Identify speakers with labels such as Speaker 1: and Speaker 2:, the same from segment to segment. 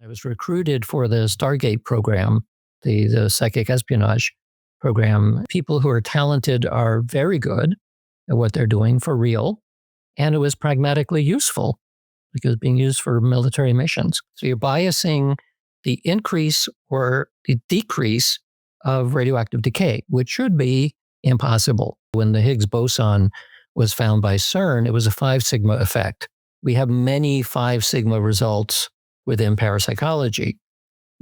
Speaker 1: I was recruited for the Stargate program, the psychic espionage program. People who are talented are very good at what they're doing for real. And it was pragmatically useful because being used for military missions. So you're biasing the increase or the decrease of radioactive decay, which should be impossible. When the Higgs boson was found by CERN, it was a 5 sigma effect. We have many 5 sigma results within parapsychology.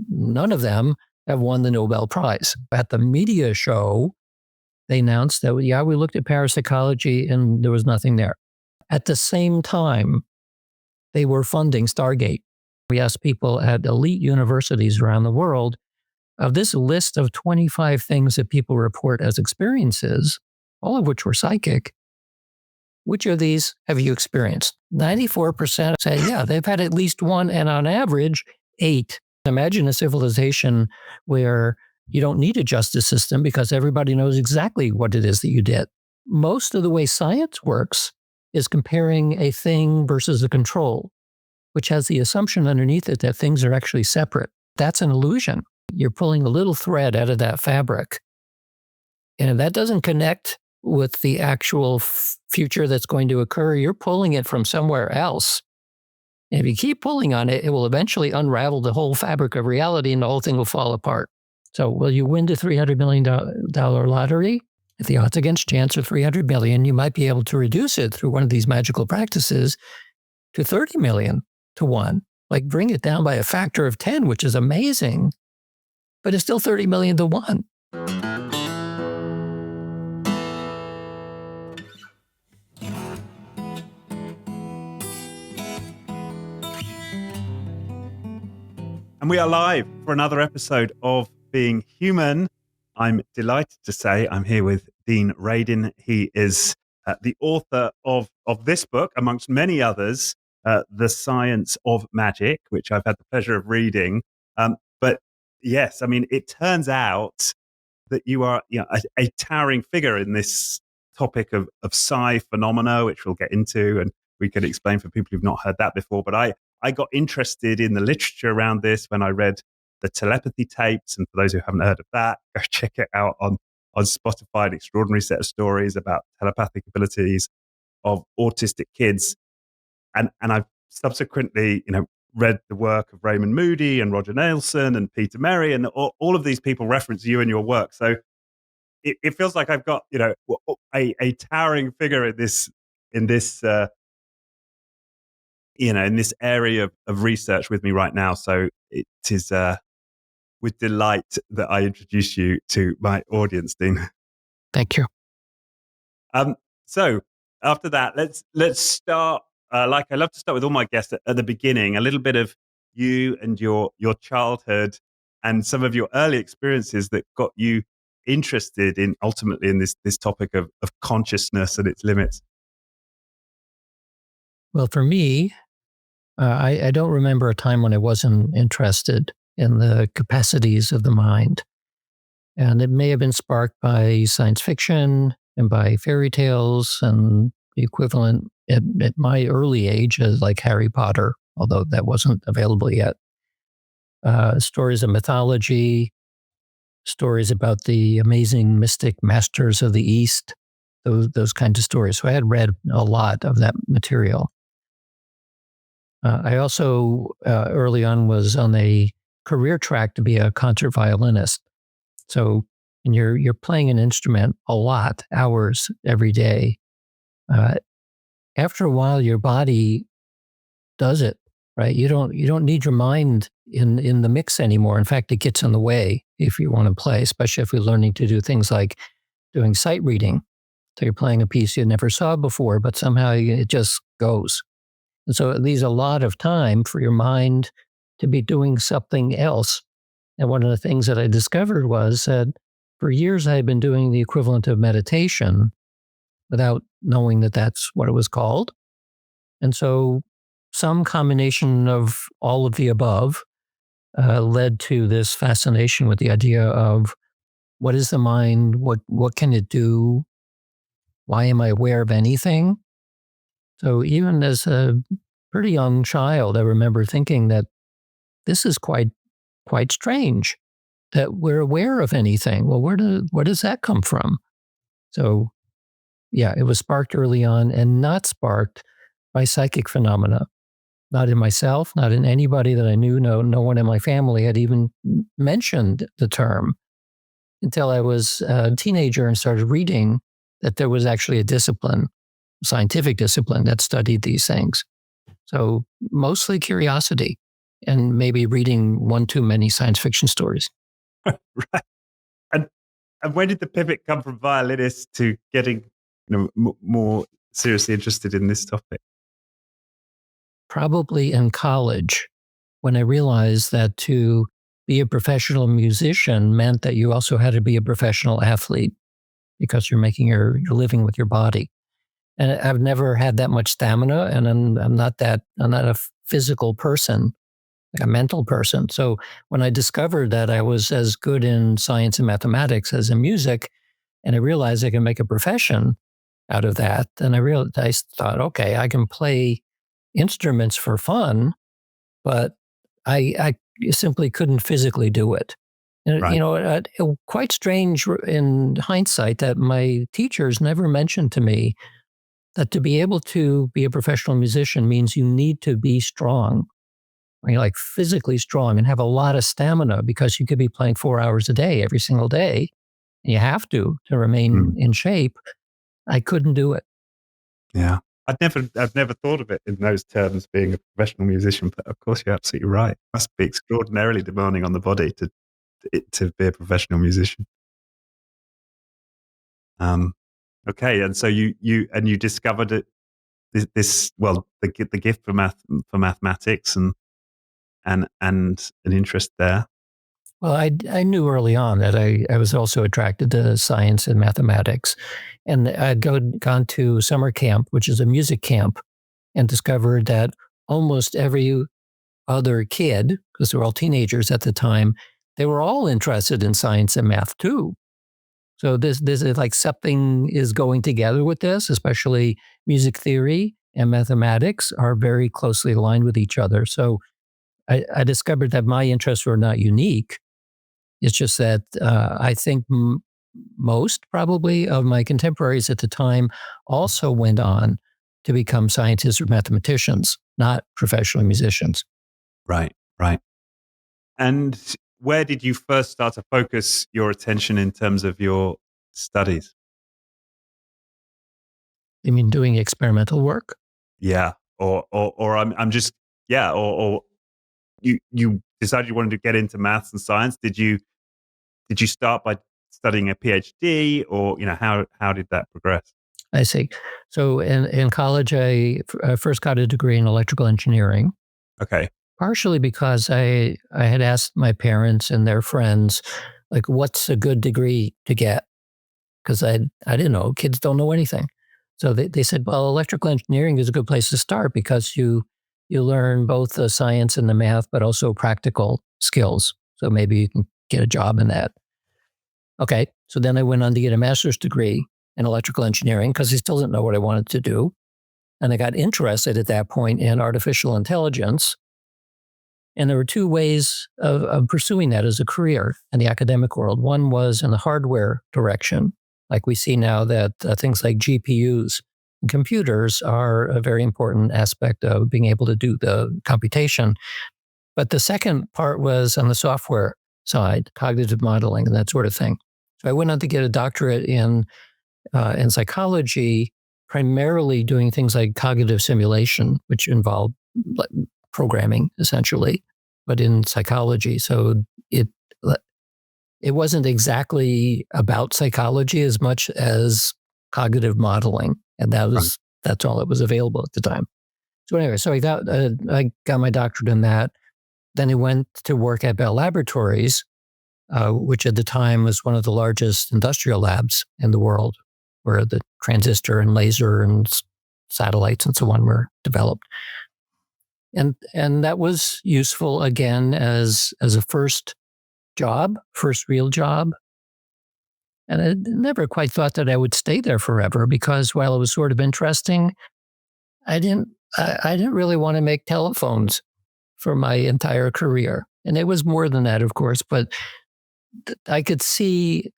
Speaker 1: None of them have won the Nobel Prize. At the media show, they announced that, yeah, we looked at parapsychology and there was nothing there. At the same time, they were funding Stargate. We asked people at elite universities around the world, of this list of 25 things that people report as experiences, all of which were psychic, which of these have you experienced? 94% say, yeah, they've had at least one, and on average, 8. Imagine a civilization where you don't need a justice system because everybody knows exactly what it is that you did. Most of the way science works is comparing a thing versus a control, which has the assumption underneath it that things are actually separate. That's an illusion. You're pulling a little thread out of that fabric. And if that doesn't connect with the actual future that's going to occur, you're pulling it from somewhere else. And if you keep pulling on it, it will eventually unravel the whole fabric of reality and the whole thing will fall apart. So will you win the $300 million lottery? If the odds against chance are 300 million, you might be able to reduce it through one of these magical practices to 30 million to 1. Like bring it down by a factor of 10, which is amazing, but it's still 30 million to 1.
Speaker 2: And we are live for another episode of Being Human. I'm delighted to say I'm here with Dean Radin. He is the author of this book, amongst many others, The Science of Magic, which I've had the pleasure of reading. But yes, I mean, it turns out that you are a towering figure in this topic of psi phenomena, which we'll get into, and we could explain for people who've not heard that before. But I got interested in the literature around this when I read the Telepathy tapes. And for those who haven't heard of that, go check it out on Spotify, an extraordinary set of stories about telepathic abilities of autistic kids. And I've subsequently, read the work of Raymond Moody and Roger Nelson and Peter Merry, and all of these people reference you in your work. So it feels like I've got, a towering figure in this in this area of research with me right now. So it is with delight that I introduce you to my audience, Dean.
Speaker 1: Thank you.
Speaker 2: So after that, let's start. Like I love to start with all my guests at the beginning, a little bit of you and your childhood and some of your early experiences that got you interested in ultimately in this topic of consciousness and its limits.
Speaker 1: Well, for me, I don't remember a time when I wasn't interested in the capacities of the mind. And it may have been sparked by science fiction and by fairy tales and the equivalent at my early age as like Harry Potter, although that wasn't available yet. Stories of mythology, stories about the amazing mystic masters of the East, those kinds of stories. So I had read a lot of that material. I also early on was on a career track to be a concert violinist. So and you're playing an instrument a lot, hours every day. After a while, your body does it, right? You don't need your mind in the mix anymore. In fact, it gets in the way if you want to play, especially if you're learning to do things like doing sight reading. So you're playing a piece you never saw before, but somehow it just goes. And so it leaves a lot of time for your mind to be doing something else. And one of the things that I discovered was that for years I had been doing the equivalent of meditation without knowing that that's what it was called. And so some combination of all of the above led to this fascination with the idea of what is the mind? What can it do? Why am I aware of anything? So even as a pretty young child, I remember thinking that this is quite strange that we're aware of anything. Well, where does that come from? So, yeah, it was sparked early on and not sparked by psychic phenomena. Not in myself, not in anybody that I knew. No one in my family had even mentioned the term until I was a teenager and started reading that there was actually a discipline, scientific discipline, that studied these things. So mostly curiosity and maybe reading one too many science fiction stories.
Speaker 2: Right. And when did the pivot come from violinist to getting more seriously interested in this topic?
Speaker 1: Probably in college, when I realized that to be a professional musician meant that you also had to be a professional athlete because you're making your living with your body. And I've never had that much stamina, and I'm not a physical person, like a mental person. So when I discovered that I was as good in science and mathematics as in music, and I realized I can make a profession out of that, then I thought, okay, I can play instruments for fun, but I simply couldn't physically do it. And,
Speaker 2: Right.
Speaker 1: quite strange in hindsight that my teachers never mentioned to me that to be able to be a professional musician means you need to be strong. I mean, like physically strong and have a lot of stamina because you could be playing 4 hours a day every single day. And you have to remain in shape. I couldn't do it.
Speaker 2: Yeah. I've never thought of it in those terms, being a professional musician, but of course you're absolutely right. It must be extraordinarily demanding on the body to be a professional musician. Okay. And so you discovered it, the gift for mathematics and an interest there.
Speaker 1: Well, I knew early on that I was also attracted to science and mathematics. And I'd gone to summer camp, which is a music camp, and discovered that almost every other kid, because they were all teenagers at the time, they were all interested in science and math too. So this is like something is going together with this, especially music theory and mathematics are very closely aligned with each other. So I discovered that my interests were not unique. It's just that I think most probably of my contemporaries at the time also went on to become scientists or mathematicians, not professional musicians.
Speaker 2: Right. Right. And where did you first start to focus your attention in terms of your studies?
Speaker 1: You mean doing experimental work?
Speaker 2: Yeah. Or I'm just, yeah. Or you decided you wanted to get into maths and science. Did you start by studying a PhD, or how did that progress?
Speaker 1: I see. So in college, I first got a degree in electrical engineering,
Speaker 2: Okay.
Speaker 1: partially because I had asked my parents and their friends, like, what's a good degree to get? Because I didn't know. Kids don't know anything. So they said, well, electrical engineering is a good place to start because you learn both the science and the math, but also practical skills. So maybe you can get a job in that. Okay. So then I went on to get a master's degree in electrical engineering because I still didn't know what I wanted to do. And I got interested at that point in artificial intelligence. And there were two ways of pursuing that as a career in the academic world. One was in the hardware direction, like we see now that things like GPUs and computers are a very important aspect of being able to do the computation. But the second part was on the software side, cognitive modeling and that sort of thing. So I went on to get a doctorate in psychology, primarily doing things like cognitive simulation, which involved programming essentially, but in psychology. So it it wasn't exactly about psychology as much as cognitive modeling, and
Speaker 2: Right.
Speaker 1: that's all that was available at the time. So anyway, so I got my doctorate in that. Then I went to work at Bell Laboratories, which at the time was one of the largest industrial labs in the world, where the transistor and laser and satellites and so on were developed. And that was useful again as a first job, first real job. And I never quite thought that I would stay there forever because while it was sort of interesting, I didn't really want to make telephones. for my entire career. And it was more than that, of course, but I could see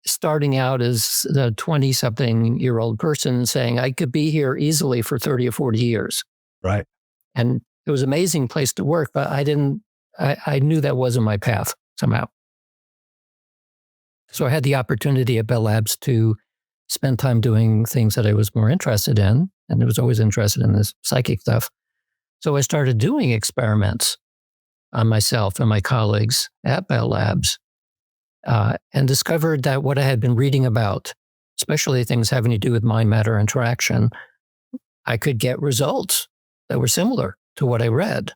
Speaker 1: starting out as a 20-something-year-old person saying I could be here easily for 30 or 40 years.
Speaker 2: Right.
Speaker 1: And it was an amazing place to work, but I knew that wasn't my path somehow. So I had the opportunity at Bell Labs to spend time doing things that I was more interested in, and I was always interested in this psychic stuff. So I started doing experiments on myself and my colleagues at Bell Labs, and discovered that what I had been reading about, especially things having to do with mind-matter interaction, I could get results that were similar to what I read.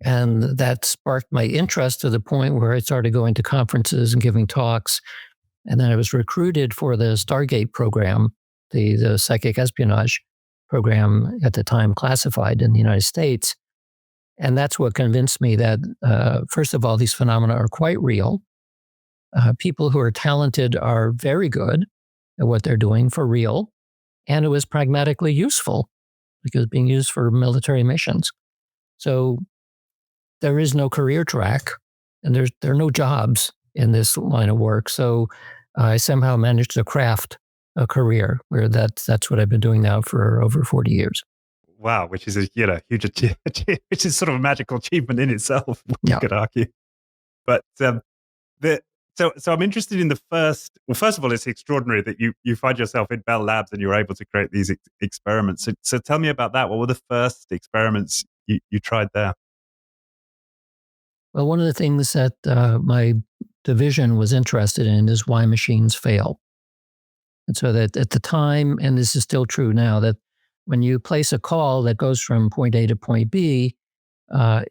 Speaker 1: And that sparked my interest to the point where I started going to conferences and giving talks. And then I was recruited for the Stargate program, the psychic espionage program at the time classified in the United States. And that's what convinced me that, first of all, these phenomena are quite real. People who are talented are very good at what they're doing for real. And it was pragmatically useful because being used for military missions. So there is no career track and there are no jobs in this line of work. So I somehow managed to craft a career where that's what I've been doing now for over 40 years.
Speaker 2: Wow, which is a huge achievement, which is sort of a magical achievement in itself, you
Speaker 1: Yeah.
Speaker 2: could argue. But so I'm interested in the first. Well, first of all, it's extraordinary that you find yourself in Bell Labs and you're able to create these experiments. So tell me about that. What were the first experiments you tried there?
Speaker 1: Well, one of the things that my division was interested in is why machines fail. And so that at the time, and this is still true now, that when you place a call that goes from point A to point B,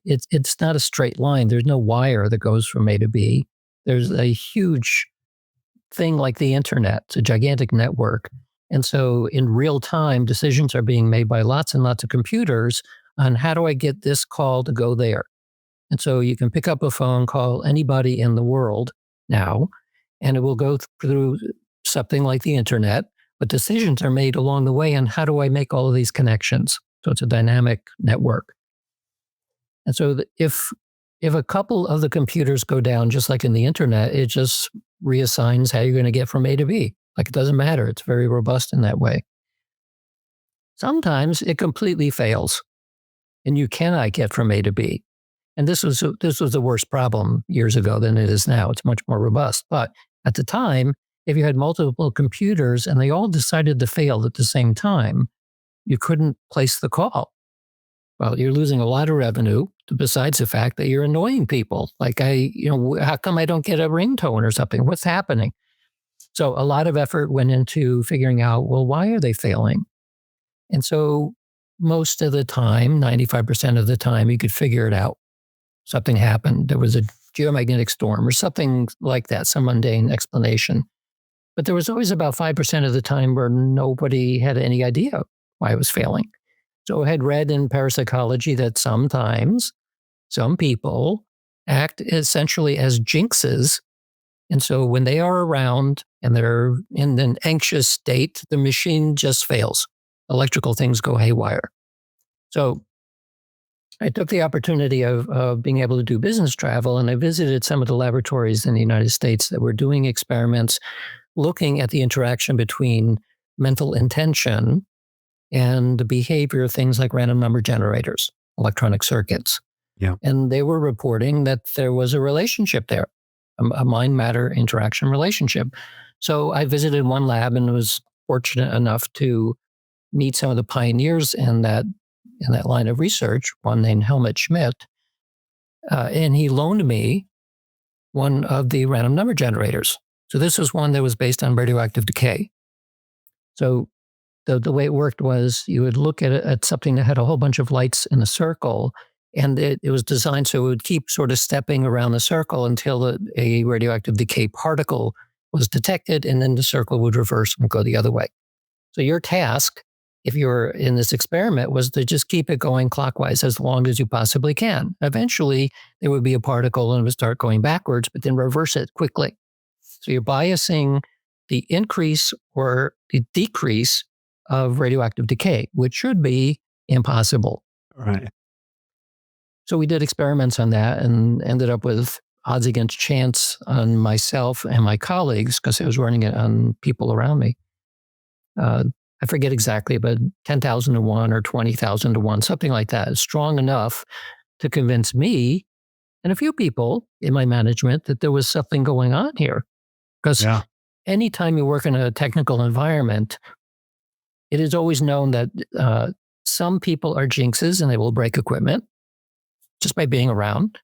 Speaker 1: it's not a straight line. There's no wire that goes from A to B. There's a huge thing like the internet. It's a gigantic network. And so in real time, decisions are being made by lots and lots of computers on how do I get this call to go there? And so you can pick up a phone, call anybody in the world now, and it will go through something like the internet, but decisions are made along the way on how do I make all of these connections? So it's a dynamic network. And so if a couple of the computers go down, just like in the internet, it just reassigns how you're going to get from A to B. Like it doesn't matter. It's very robust in that way. Sometimes it completely fails and you cannot get from A to B. And this was the worst problem years ago than it is now. It's much more robust. But at the time, if you had multiple computers and they all decided to fail at the same time, you couldn't place the call. Well, you're losing a lot of revenue besides the fact that you're annoying people. Like how come I don't get a ringtone or something? What's happening? So a lot of effort went into figuring out, well, why are they failing? And so most of the time, 95% of the time, you could figure it out. Something happened. There was a geomagnetic storm or something like that, some mundane explanation. But there was always about 5% of the time where nobody had any idea why it was failing. So I had read in parapsychology that sometimes some people act essentially as jinxes. And so when they are around and they're in an anxious state, the machine just fails. Electrical things go haywire. So I took the opportunity of being able to do business travel, and I visited some of the laboratories in the United States that were doing experiments looking at the interaction between mental intention and the behavior of things like random number generators, electronic circuits.
Speaker 2: Yeah.
Speaker 1: And they were reporting that there was a relationship there, a mind-matter interaction relationship. So I visited one lab and was fortunate enough to meet some of the pioneers in that line of research, one named Helmut Schmidt, and he loaned me one of the random number generators. So this was one that was based on radioactive decay. So the way it worked was you would look at something that had a whole bunch of lights in a circle, and it was designed so it would keep sort of stepping around the circle until a radioactive decay particle was detected, and then the circle would reverse and go the other way. So your task, if you were in this experiment, was to just keep it going clockwise as long as you possibly can. Eventually, there would be a particle and it would start going backwards, but then reverse it quickly. So you're biasing the increase or the decrease of radioactive decay, which should be impossible.
Speaker 2: Right.
Speaker 1: So we did experiments on that and ended up with odds against chance on myself and my colleagues because I was running it on people around me. I forget exactly, but 10,000 to 1 or 20,000 to 1, something like that, is strong enough to convince me and a few people in my management that there was something going on here. Because anytime you work in a technical environment, it is always known that some people are jinxes and they will break equipment just by being around.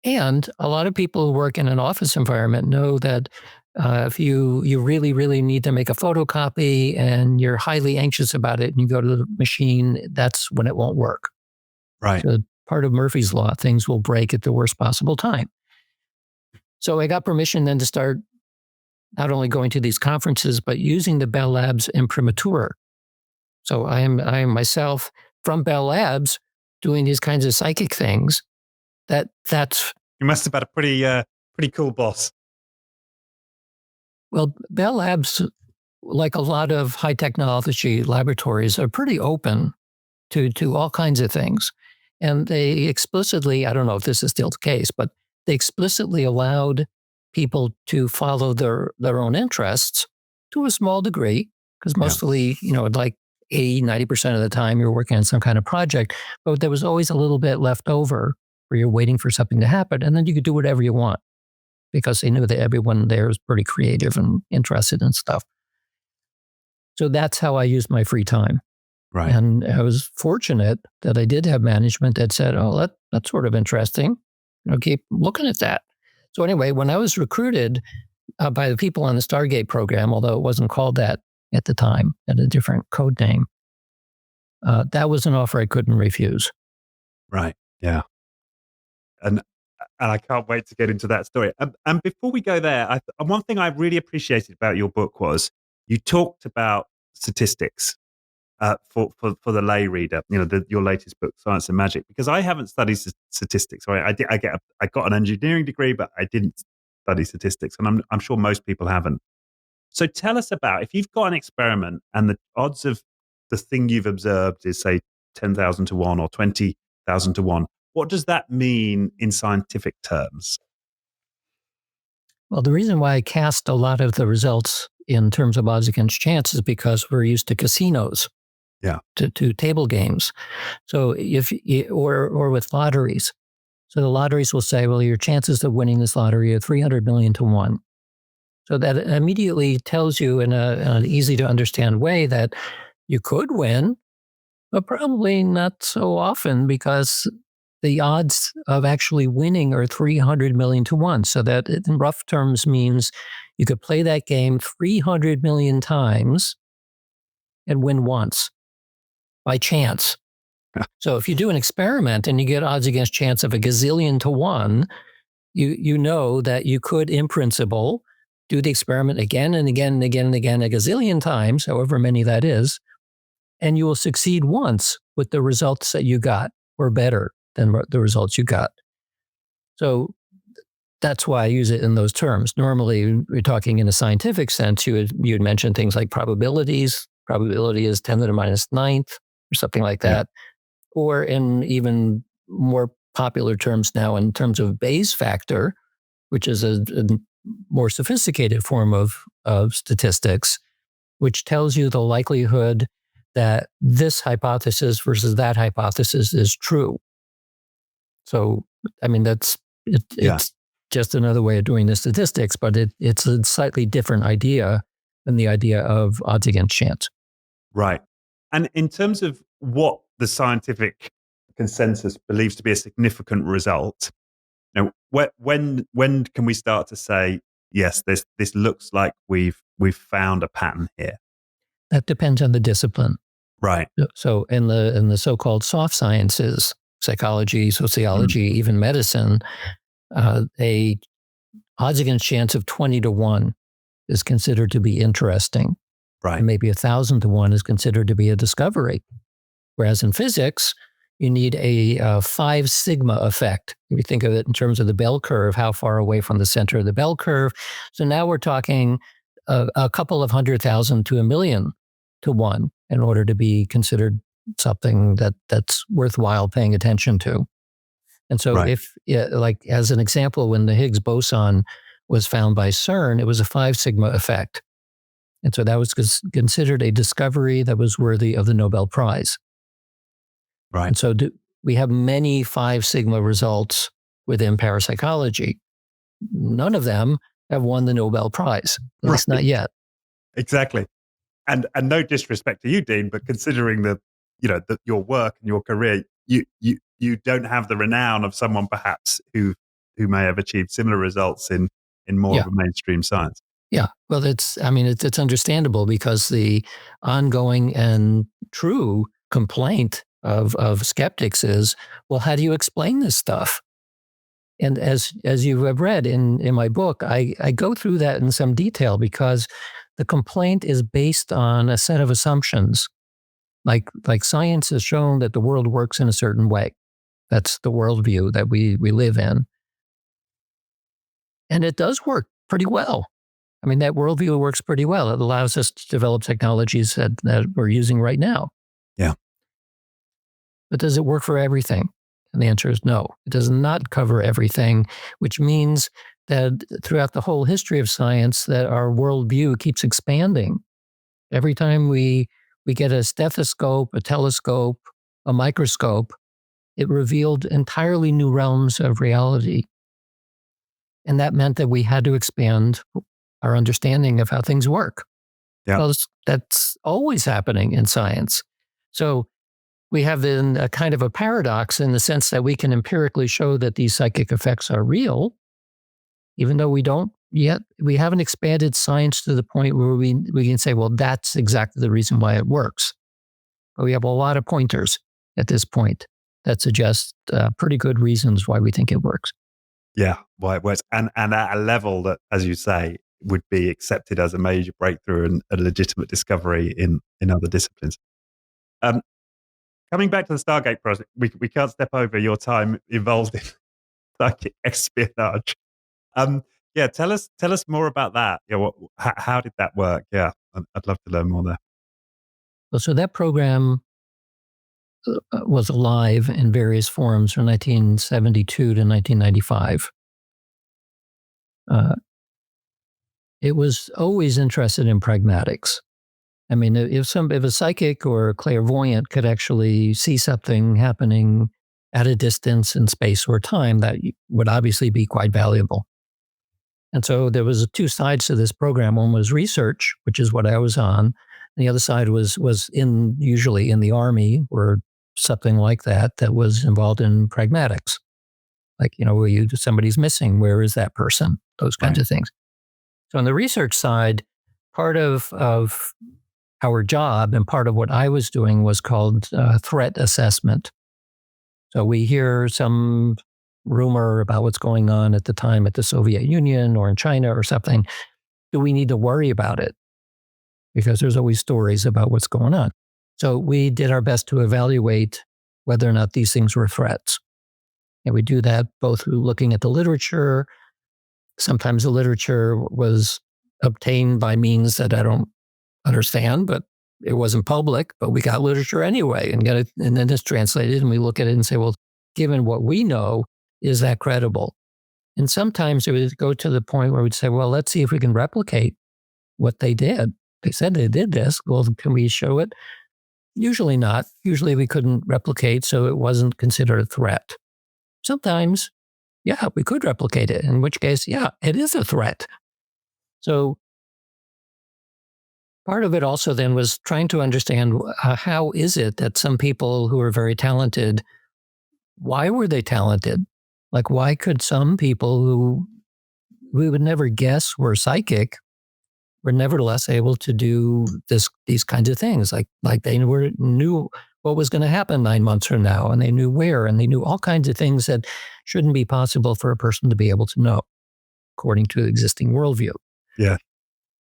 Speaker 1: And a lot of people who work in an office environment know that if you really, really need to make a photocopy and you're highly anxious about it and you go to the machine, that's when it won't work.
Speaker 2: Right.
Speaker 1: So part of Murphy's Law, things will break at the worst possible time. So I got permission then to start not only going to these conferences, but using the Bell Labs imprimatur. So I am myself from Bell Labs doing these kinds of psychic things. That's
Speaker 2: You must have had a pretty cool boss.
Speaker 1: Well, Bell Labs, like a lot of high technology laboratories, are pretty open to all kinds of things. And they explicitly, I don't know if this is still the case, but they explicitly allowed people to follow their own interests to a small degree, because mostly, like 80, 90% of the time you're working on some kind of project, but there was always a little bit left over where you're waiting for something to happen. And then you could do whatever you want because they knew that everyone there is pretty creative and interested in stuff. So that's how I used my free time.
Speaker 2: Right.
Speaker 1: And I was fortunate that I did have management that said, oh, that's sort of interesting. Keep looking at that. So anyway, when I was recruited by the people on the Stargate program, although it wasn't called that at the time, had a different code name, that was an offer I couldn't refuse.
Speaker 2: Right. Yeah. And I can't wait to get into that story. And before we go there, one thing I really appreciated about your book was you talked about statistics for the lay reader. Your latest book, Science and Magic, because I haven't studied statistics. I got an engineering degree, but I didn't study statistics, and I'm sure most people haven't. So tell us about, if you've got an experiment and the odds of the thing you've observed is say 10,000 to 1 or 20,000 to 1. What does that mean in scientific terms?
Speaker 1: Well, the reason why I cast a lot of the results in terms of odds against chance is because we're used to casinos, to table games. So or with lotteries. So the lotteries will say, well, your chances of winning this lottery are 300 million to 1. So that immediately tells you in an easy to understand way that you could win, but probably not so often because the odds of actually winning are 300 million to 1. So that in rough terms means you could play that game 300 million times and win once by chance. So if you do an experiment and you get odds against chance of a gazillion to 1, you know that you could, in principle, do the experiment again and again and again and again a gazillion times, however many that is, and you will succeed once with the results that you got, or better than the results you got. So that's why I use it in those terms. Normally, we're talking in a scientific sense. You'd mention things like probabilities. Probability is 10 to the minus ninth or something like that. Yeah. Or in even more popular terms now, in terms of Bayes factor, which is a more sophisticated form of statistics, which tells you the likelihood that this hypothesis versus that hypothesis is true. So, I mean, it's just another way of doing the statistics, but it's a slightly different idea than the idea of odds against chance.
Speaker 2: Right. And in terms of what the scientific consensus believes to be a significant result, when can we start to say, yes, this looks like we've found a pattern here?
Speaker 1: That depends on the discipline.
Speaker 2: Right.
Speaker 1: So in the so-called soft sciences, psychology, sociology, even medicine, a odds against chance of 20 to 1 is considered to be interesting.
Speaker 2: Right.
Speaker 1: And maybe 1,000 to 1 is considered to be a discovery. Whereas in physics, you need a 5 sigma effect. If you think of it in terms of the bell curve, how far away from the center of the bell curve. So now we're talking a couple of 100,000 to 1,000,000 to 1 in order to be considered something that's worthwhile paying attention to. And so
Speaker 2: Right.
Speaker 1: like as an example, when the Higgs boson was found by CERN, it was a 5 sigma effect. And so that was considered a discovery that was worthy of the Nobel Prize.
Speaker 2: Right.
Speaker 1: And so we have many 5 sigma results within parapsychology. None of them have won the Nobel Prize, at least not
Speaker 2: Right.
Speaker 1: yet.
Speaker 2: Exactly. And no disrespect to you, Dean, but considering your work and your career, you don't have the renown of someone perhaps who may have achieved similar results in more
Speaker 1: Yeah.
Speaker 2: of a mainstream science.
Speaker 1: Yeah. Well, it's understandable, because the ongoing and true complaint of skeptics is, well, how do you explain this stuff? And as you have read in my book, I go through that in some detail, because the complaint is based on a set of assumptions. Like science has shown that the world works in a certain way. That's the worldview that we live in. And it does work pretty well. I mean, that worldview works pretty well. It allows us to develop technologies that we're using right now.
Speaker 2: Yeah.
Speaker 1: But does it work for everything? And the answer is no. It does not cover everything, which means that throughout the whole history of science, that our worldview keeps expanding. Every time we get a stethoscope, a telescope, a microscope, it revealed entirely new realms of reality. And that meant that we had to expand our understanding of how things work.
Speaker 2: Yeah.
Speaker 1: Well, that's always happening in science. So we have then a kind of a paradox, in the sense that we can empirically show that these psychic effects are real, even though we haven't expanded science to the point where we can say, well, that's exactly the reason why it works. But we have a lot of pointers at this point that suggest pretty good reasons why we think it works.
Speaker 2: Yeah, why it works, and at a level that, as you say, would be accepted as a major breakthrough and a legitimate discovery in other disciplines. Um, Coming back to the Stargate project, we can't step over your time involved in psychic espionage. Yeah, tell us more about that. Yeah, how did that work? Yeah, I'd love to learn more there.
Speaker 1: Well, so that program was alive in various forms from 1972 to 1995. It was always interested in pragmatics. I mean, if a psychic or a clairvoyant could actually see something happening at a distance in space or time, that would obviously be quite valuable. And so there was 2 sides to this program. One was research, which is what I was on. And the other side was usually in the Army or something like that was involved in pragmatics. Like, somebody's missing, where is that person? Those kinds
Speaker 2: Right.
Speaker 1: of things. So on the research side, part of our job and part of what I was doing was called threat assessment. So we hear some rumor about what's going on at the time at the Soviet Union or in China or something. Do we need to worry about it? Because there's always stories about what's going on. So we did our best to evaluate whether or not these things were threats. And we do that both through looking at the literature. Sometimes the literature was obtained by means that I don't understand, but it wasn't public, but we got literature anyway and then it's translated, and we look at it and say, well, given what we know, is that credible? And sometimes it would go to the point where we'd say, well, let's see if we can replicate what they did. They said they did this. Well, can we show it? Usually not. Usually we couldn't replicate, so it wasn't considered a threat. Sometimes, yeah, we could replicate it, in which case, yeah, it is a threat. So part of it also then was trying to understand how is it that some people who are very talented, why were they talented? Like, why could some people who we would never guess were psychic were nevertheless able to do these kinds of things? Like they knew what was going to happen 9 months from now, and they knew where, and they knew all kinds of things that shouldn't be possible for a person to be able to know, according to the existing worldview.
Speaker 2: Yeah.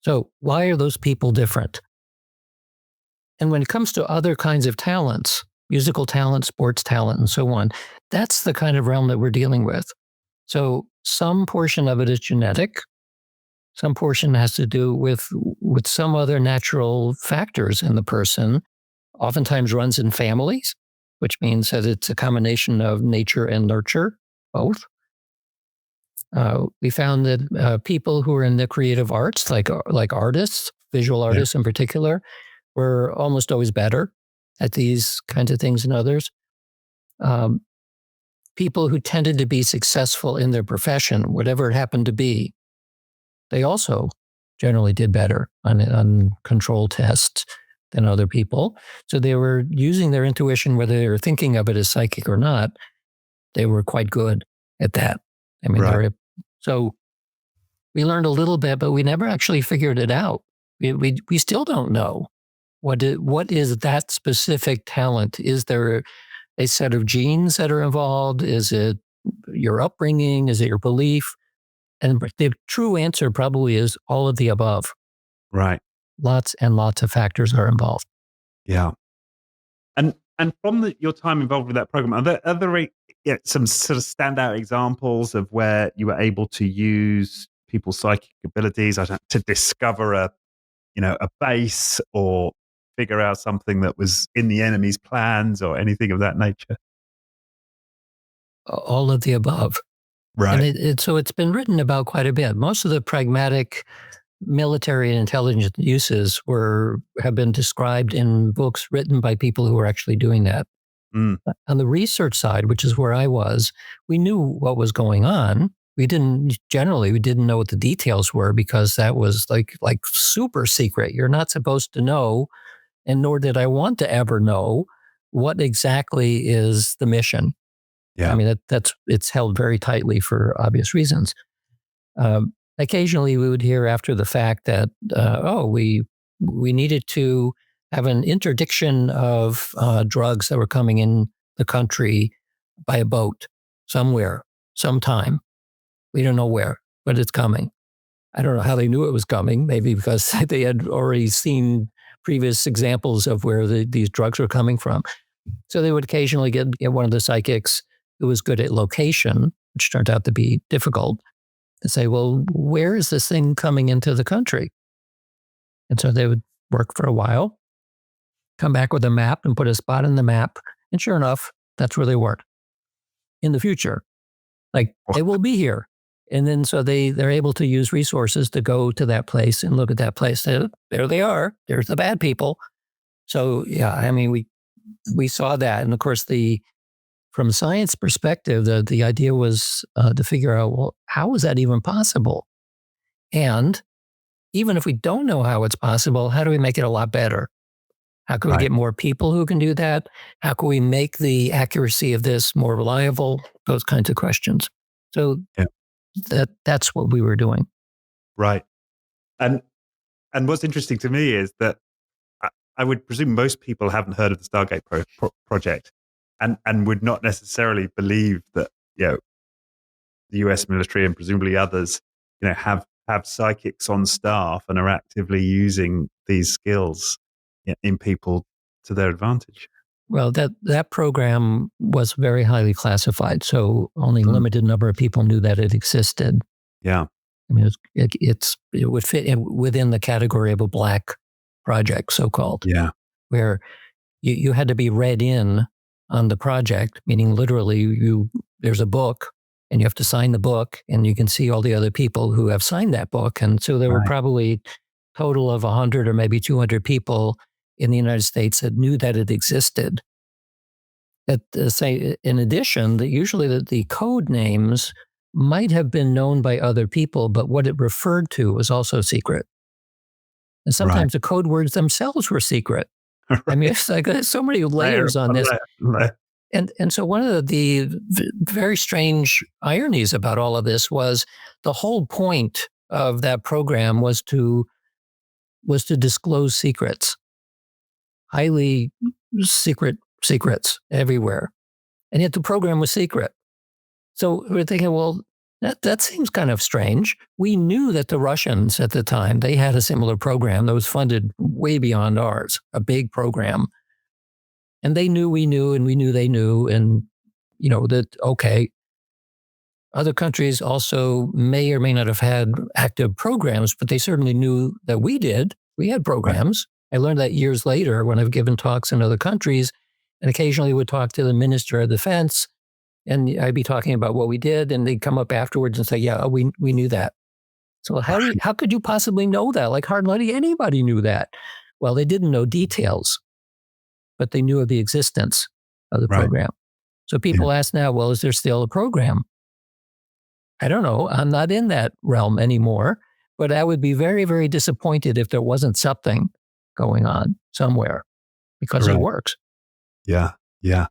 Speaker 1: So why are those people different? And when it comes to other kinds of talents, musical talent, sports talent, and so on, that's the kind of realm that we're dealing with. So some portion of it is genetic. Some portion has to do with some other natural factors in the person, oftentimes runs in families. which means that it's a combination of nature and nurture, both. We found that people who are in the creative arts, like artists, visual artists in particular, were almost always better at these kinds of things than others. People who tended to be successful in their profession, whatever it happened to be, they also generally did better on control tests than other people. So they were using their intuition, whether they were thinking of it as psychic or not. They were quite good at that. I mean, so we learned a little bit, but we never actually figured it out. We still don't know what is that specific talent. Is there a set of genes that are involved? Is it your upbringing? Is it your belief? And the true answer probably is all of the above.
Speaker 2: Right.
Speaker 1: Lots and lots of factors are involved.
Speaker 2: Yeah. And from your time involved with that program, are there some sort of standout examples of where you were able to use people's psychic abilities to discover a base or figure out something that was in the enemy's plans or anything of that nature?
Speaker 1: All of the above.
Speaker 2: Right.
Speaker 1: And so it's been written about quite a bit. Most of the pragmatic military and intelligence uses have been described in books written by people who are actually doing that.
Speaker 2: Mm.
Speaker 1: On the research side, which is where I was, we knew what was going on. We didn't know what the details were because that was like super secret. You're not supposed to know, and nor did I want to ever know what exactly is the mission.
Speaker 2: Yeah.
Speaker 1: I mean, it's held very tightly for obvious reasons. Occasionally, we would hear after the fact that we needed to have an interdiction of drugs that were coming in the country by a boat somewhere, sometime. We don't know where, but it's coming. I don't know how they knew it was coming. Maybe because they had already seen previous examples of where these drugs were coming from. So they would occasionally get one of the psychics who was good at location, which turned out to be difficult, to say, well, where is this thing coming into the country? And so they would work for a while, come back with a map and put a spot in the map. And sure enough, that's where they were in the future. Like, it will be here. And then so they're able to use resources to go to that place and look at that place. There they are. There's the bad people. So, yeah, I mean, we saw that. And of course, from a science perspective, the idea was to figure out, well, how is that even possible? And even if we don't know how it's possible, how do we make it a lot better? How can we get more people who can do that? How can we make the accuracy of this more reliable? Those kinds of questions. So that's what we were doing.
Speaker 2: Right. And what's interesting to me is that I would presume most people haven't heard of the Stargate project and would not necessarily believe that, the US military and presumably others, have psychics on staff and are actively using these skills in people to their advantage.
Speaker 1: Well, that program was very highly classified, so only a limited number of people knew that it existed.
Speaker 2: Yeah.
Speaker 1: I mean, it would fit within the category of a black project, so-called.
Speaker 2: Yeah.
Speaker 1: Where you had to be read in on the project, meaning literally there's a book and you have to sign the book and you can see all the other people who have signed that book. And so there were probably a total of 100 or maybe 200 people in the United States that knew that it existed. That say, in addition, that usually the code names might have been known by other people, but what it referred to was also secret. And sometimes the code words themselves were secret. I mean, it's like there's so many layers on this. And so one of the very strange ironies about all of this was the whole point of that program was to disclose secrets, highly secrets everywhere. And yet the program was secret. So we're thinking, well, that seems kind of strange. We knew that the Russians at the time, they had a similar program that was funded way beyond ours, a big program. And they knew we knew, and we knew they knew. And, other countries also may or may not have had active programs, but they certainly knew that we did. We had programs. I learned that years later when I've given talks in other countries. And occasionally would talk to the Minister of Defense, and I'd be talking about what we did, and they'd come up afterwards and say, yeah, we knew that. So how could you possibly know that? Like hardly anybody knew that. Well, they didn't know details, but they knew of the existence of the
Speaker 2: Right.
Speaker 1: program. So people ask now, well, is there still a program? I don't know. I'm not in that realm anymore, but I would be very, very disappointed if there wasn't something going on somewhere because it works.
Speaker 2: Yeah. Yeah.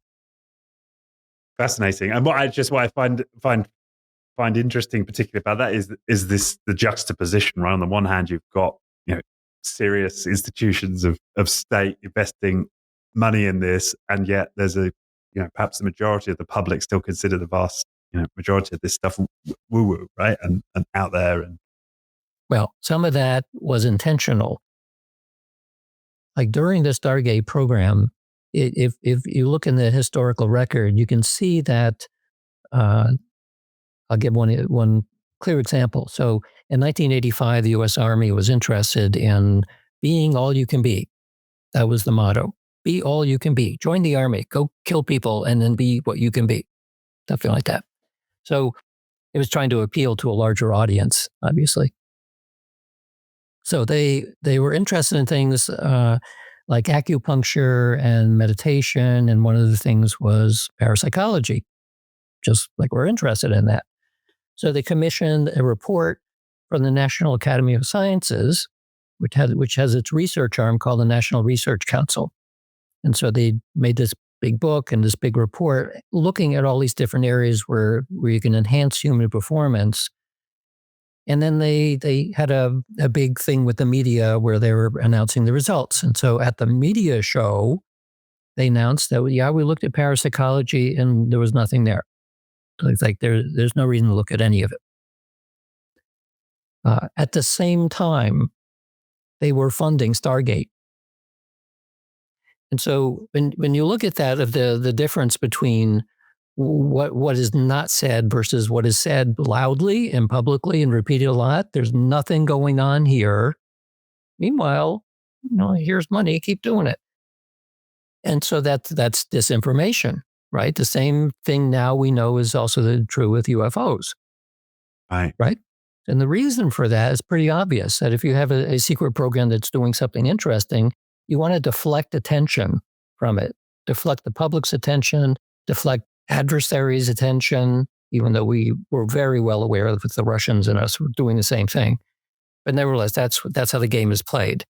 Speaker 2: Fascinating. And what I find interesting, particularly about that, is this the juxtaposition. Right, on the one hand, you've got serious institutions of state investing money in this, and yet there's perhaps the majority of the public still consider the vast majority of this stuff woo woo, right, and out there. And
Speaker 1: well, some of that was intentional. Like during the Stargate program, if you look in the historical record, you can see that. I'll give one clear example. So in 1985, the U.S. Army was interested in being all you can be. That was the motto. Be all you can be. Join the Army. Go kill people and then be what you can be. Something like that. So it was trying to appeal to a larger audience, obviously. So they were interested in things like acupuncture and meditation. And one of the things was parapsychology, just like we're interested in that. So they commissioned a report from the National Academy of Sciences, which has its research arm called the National Research Council. And so they made this big book and this big report looking at all these different areas where you can enhance human performance. And then they had a big thing with the media where they were announcing the results. And so at the media show, they announced that, yeah, we looked at parapsychology and there was nothing there. So it's like there's no reason to look at any of it. At the same time, they were funding Stargate. And so when you look at that, of the difference between what is not said versus what is said loudly and publicly and repeated a lot, there's nothing going on here. Meanwhile, here's money, keep doing it. And so that's disinformation, right? The same thing now we know is also true with UFOs. Right. And the reason for that is pretty obvious, that if you have a secret program that's doing something interesting, you want to deflect attention from it, deflect the public's attention, deflect adversaries' attention, even though we were very well aware that the Russians and us were doing the same thing. But nevertheless, that's how the game is played.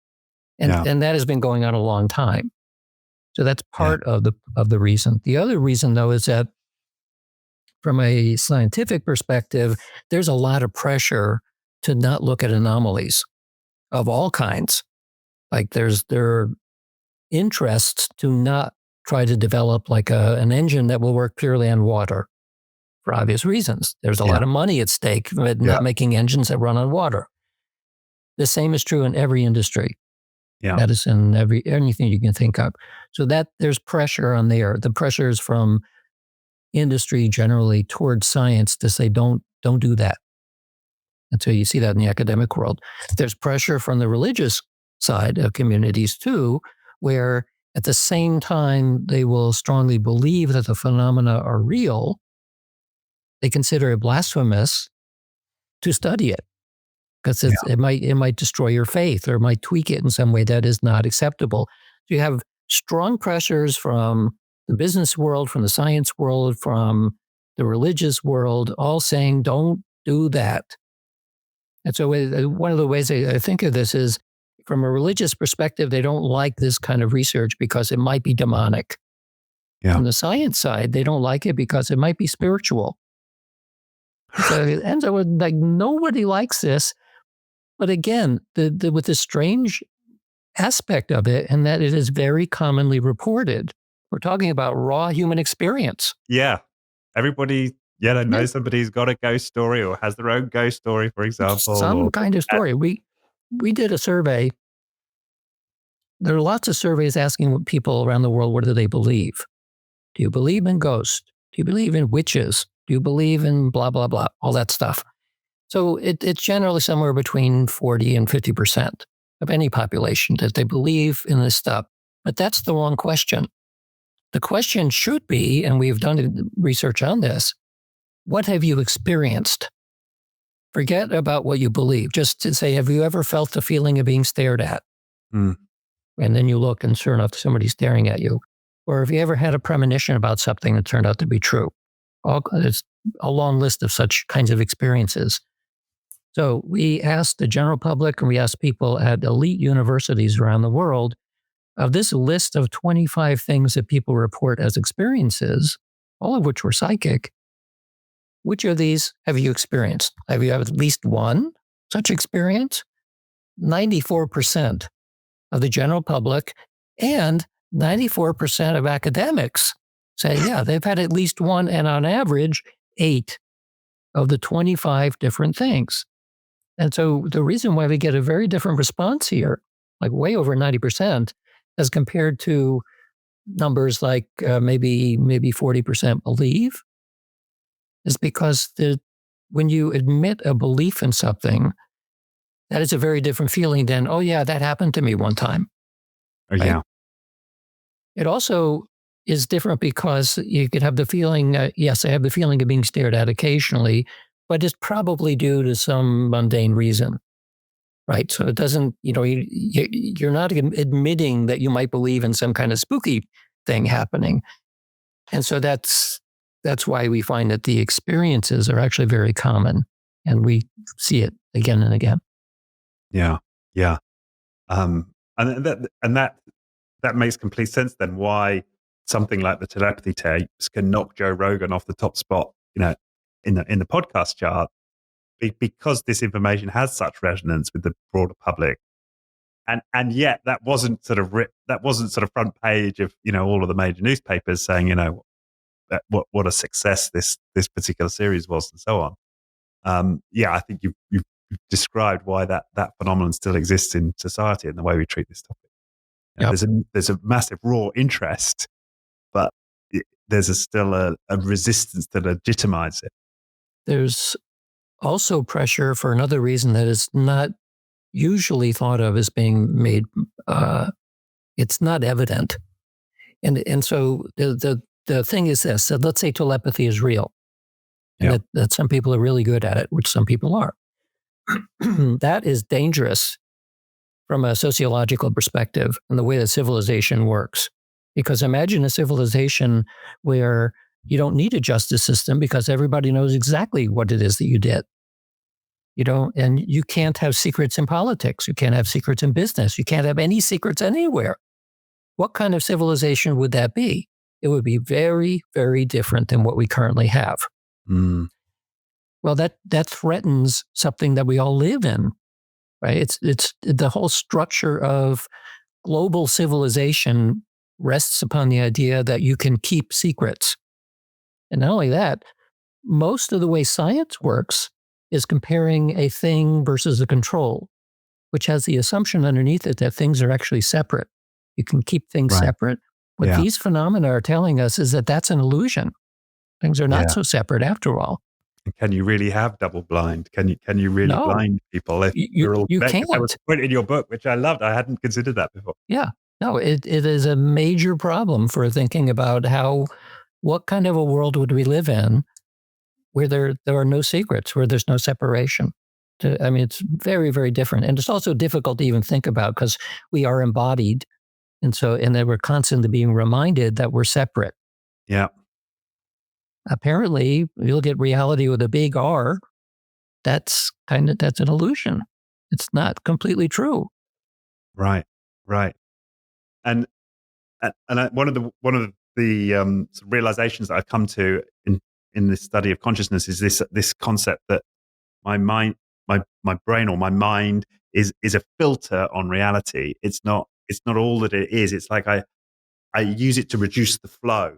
Speaker 1: And that has been going on a long time. So that's part of the reason. The other reason, though, is that from a scientific perspective, there's a lot of pressure to not look at anomalies of all kinds. Like there are interests to not try to develop like an engine that will work purely on water for obvious reasons. There's a lot of money at stake with not making engines that run on water. The same is true in every industry. Medicine, anything you can think of. So that there's pressure on there. The pressure is from industry generally towards science to say, don't do that. And so you see that in the academic world. There's pressure from the religious side of communities too, where at the same time they will strongly believe that the phenomena are real, they consider it blasphemous to study it because it might destroy your faith or it might tweak it in some way that is not acceptable. So you have strong pressures from the business world, from the science world, from the religious world, all saying, don't do that. And so one of the ways I think of this is from a religious perspective, they don't like this kind of research because it might be demonic. From the science side, they don't like it because it might be spiritual. So it ends up with like nobody likes this. But again, with the strange aspect of it, and that it is very commonly reported. We're talking about raw human experience.
Speaker 2: Yeah. Everybody, they know somebody's got a ghost story or has their own ghost story, for example.
Speaker 1: Some kind of story. We did a survey. There are lots of surveys asking people around the world, what do they believe? Do you believe in ghosts? Do you believe in witches? Do you believe in blah, blah, blah, all that stuff? So it's generally somewhere between 40 and 50% of any population that they believe in this stuff. But that's the wrong question. the question should be, and we've done research on this, what have you experienced? Forget about what you believe. Just to say, have you ever felt the feeling of being stared at?
Speaker 2: Mm.
Speaker 1: And then you look and sure enough, somebody's staring at you. Or have you ever had a premonition about something that turned out to be true? There's a long list of such kinds of experiences. So we asked the general public and we asked people at elite universities around the world, of this list of 25 things that people report as experiences, all of which were psychic, which of these have you experienced? Have you had at least one such experience? 94% of the general public and 94% of academics say, yeah, they've had at least one, and on average, 8 of the 25 different things. And so the reason why we get a very different response here, like way over 90%, as compared to numbers like maybe 40% believe, is because when you admit a belief in something, that is a very different feeling than, oh yeah, that happened to me one time.
Speaker 2: Right? Yeah.
Speaker 1: It also is different because you could have the feeling, yes, I have the feeling of being stared at occasionally, but it's probably due to some mundane reason, right? So it doesn't, you're not admitting that you might believe in some kind of spooky thing happening. And so that's why we find that the experiences are actually very common, and we see it again and again.
Speaker 2: Yeah. Yeah. And that makes complete sense then, why something like the telepathy tapes can knock Joe Rogan off the top spot, in the podcast chart, because this information has such resonance with the broader public. And yet that wasn't sort of front page of, all of the major newspapers saying, what a success this particular series was, and so on. I think you've described why that phenomenon still exists in society and the way we treat this topic.
Speaker 1: Yep.
Speaker 2: There's a massive raw interest, but there's still a resistance to legitimize it.
Speaker 1: There's also pressure for another reason that is not usually thought of as being made. It's not evident, and so the thing is this: so let's say telepathy is real, and that some people are really good at it, which some people are. That is dangerous from a sociological perspective and the way that civilization works. Because imagine a civilization where you don't need a justice system because everybody knows exactly what it is that you did. And you can't have secrets in politics. You can't have secrets in business. You can't have any secrets anywhere. What kind of civilization would that be? It would be very, very different than what we currently have.
Speaker 2: Mm.
Speaker 1: Well, that threatens something that we all live in, right? It's the whole structure of global civilization rests upon the idea that you can keep secrets. And not only that, most of the way science works is comparing a thing versus a control, which has the assumption underneath it that things are actually separate. You can keep things separate. What these phenomena are telling us is that that's an illusion. Things are not so separate after all.
Speaker 2: And can you really have double blind? Can you really blind people if you're all
Speaker 1: you
Speaker 2: connected?
Speaker 1: can't.
Speaker 2: That was a point in your book, which I loved. I hadn't considered that before.
Speaker 1: Yeah. No, it is a major problem for thinking about what kind of a world would we live in where there are no secrets, where there's no separation. It's very, very different. And it's also difficult to even think about because we are embodied. And then we're constantly being reminded that we're separate.
Speaker 2: Yeah.
Speaker 1: Apparently, you look at reality with a big R, that's an illusion. It's not completely true.
Speaker 2: Right. And one of the realizations that I've come to in this study of consciousness is this concept that my mind, my brain or my mind is a filter on reality. It's not all that it is. It's like I use it to reduce the flow,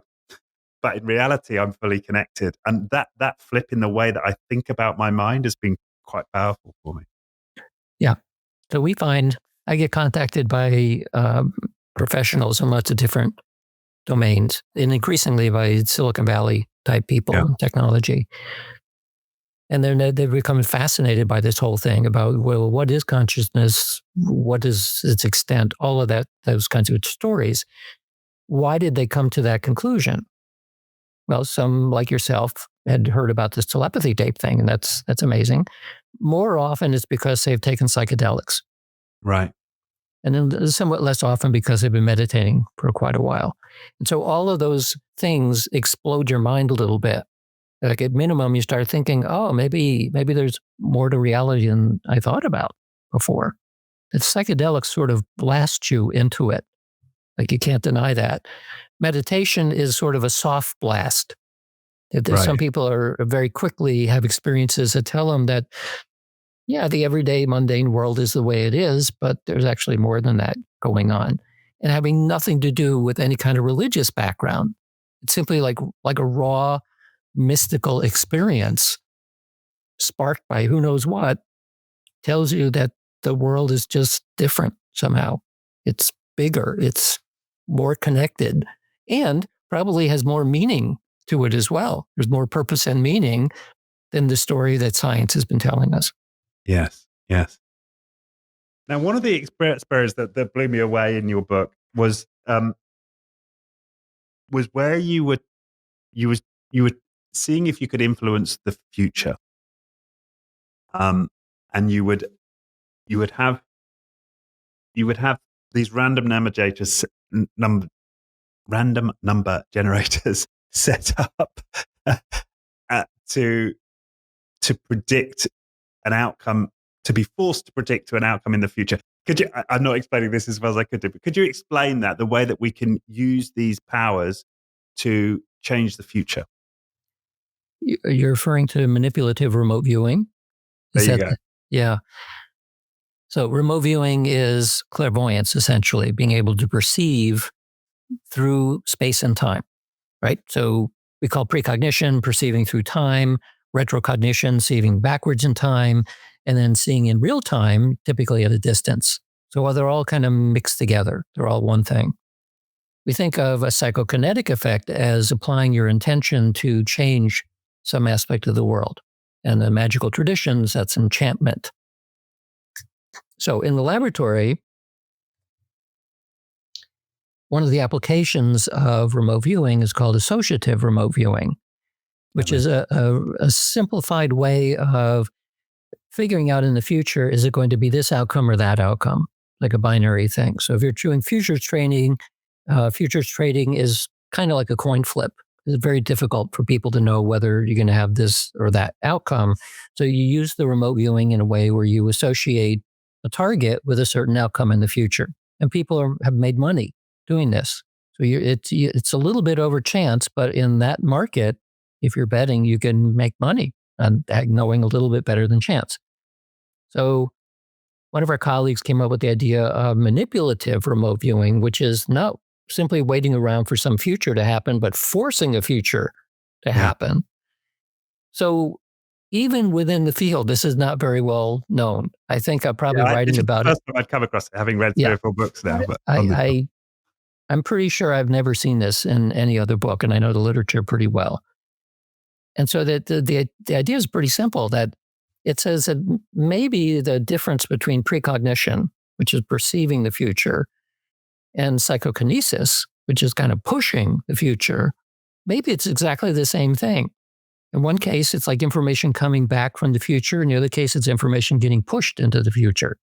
Speaker 2: but in reality, I'm fully connected. And that flip in the way that I think about my mind has been quite powerful for me.
Speaker 1: Yeah. So I get contacted by professionals in lots of different domains, and increasingly by Silicon Valley type people in technology. And then they become fascinated by this whole thing about, well, what is consciousness? What is its extent? All of that, those kinds of stories. why did they come to that conclusion? Well, some like yourself had heard about this telepathy tape thing, and that's amazing. More often it's because they've taken psychedelics.
Speaker 2: Right.
Speaker 1: And then somewhat less often because they've been meditating for quite a while. And so all of those things explode your mind a little bit. Like at minimum, you start thinking, oh, maybe there's more to reality than I thought about before. The psychedelics sort of blast you into it. Like you can't deny that. Meditation is sort of a soft blast. Some
Speaker 2: Right.
Speaker 1: people are very quickly have experiences that tell them that, yeah, the everyday mundane world is the way it is, but there's actually more than that going on. And having nothing to do with any kind of religious background. It's simply like a raw, mystical experience sparked by who knows what tells you that the world is just different somehow. It's bigger, it's more connected, and probably has more meaning to it as well. There's more purpose and meaning than the story that science has been telling us.
Speaker 2: Yes. Yes. Now, one of the experiences that blew me away in your book was where you were seeing if you could influence the future, and you would have these random number generators set up to predict an outcome, to be forced to predict an outcome in the future. Could you? I'm not explaining this as well as I could do, but could you explain that, the way that we can use these powers to change the future?
Speaker 1: You're referring to manipulative remote viewing?
Speaker 2: There you go.
Speaker 1: Yeah. So remote viewing is clairvoyance, essentially, being able to perceive through space and time, right? So we call precognition perceiving through time, retrocognition seeing backwards in time, and then seeing in real time, typically at a distance. So while they're all kind of mixed together, they're all one thing. We think of a psychokinetic effect as applying your intention to change some aspect of the world. And the magical traditions, that's enchantment. So in the laboratory, one of the applications of remote viewing is called associative remote viewing, which is a simplified way of figuring out in the future, is it going to be this outcome or that outcome, like a binary thing. So if you're doing futures trading is kind of like a coin flip. It's very difficult for people to know whether you're going to have this or that outcome. So you use the remote viewing in a way where you associate a target with a certain outcome in the future. And people have made money doing this. So it's a little bit over chance, but in that market, if you're betting, you can make money on knowing a little bit better than chance. So one of our colleagues came up with the idea of manipulative remote viewing, which is not simply waiting around for some future to happen, but forcing a future to happen. So even within the field, this is not very well known. I think I'm probably writing about it.
Speaker 2: First time I'd come across it, having read 3 or 4 books now. But
Speaker 1: I'm pretty sure I've never seen this in any other book, and I know the literature pretty well. And so that the idea is pretty simple, that it says that maybe the difference between precognition, which is perceiving the future, and psychokinesis, which is kind of pushing the future, maybe it's exactly the same thing. In one case, it's like information coming back from the future. In the other case, it's information getting pushed into the future.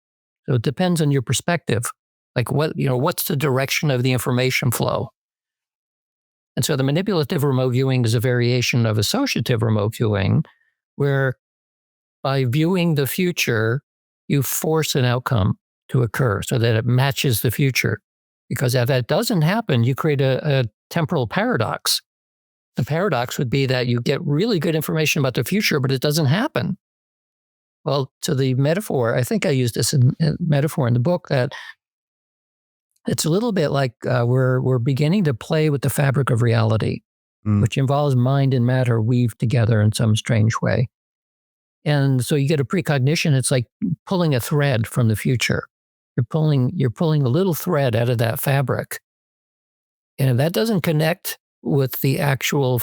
Speaker 1: So it depends on your perspective. Like what's the direction of the information flow? And so the manipulative remote viewing is a variation of associative remote viewing, where by viewing the future, you force an outcome to occur so that it matches the future. Because if that doesn't happen, you create a temporal paradox. The paradox would be that you get really good information about the future, but it doesn't happen. Well, to the metaphor, I think I used this metaphor in the book, that it's a little bit like we're beginning to play with the fabric of reality, which involves mind and matter weaved together in some strange way. And so you get a precognition. It's like pulling a thread from the future. You're pulling a little thread out of that fabric. And if that doesn't connect with the actual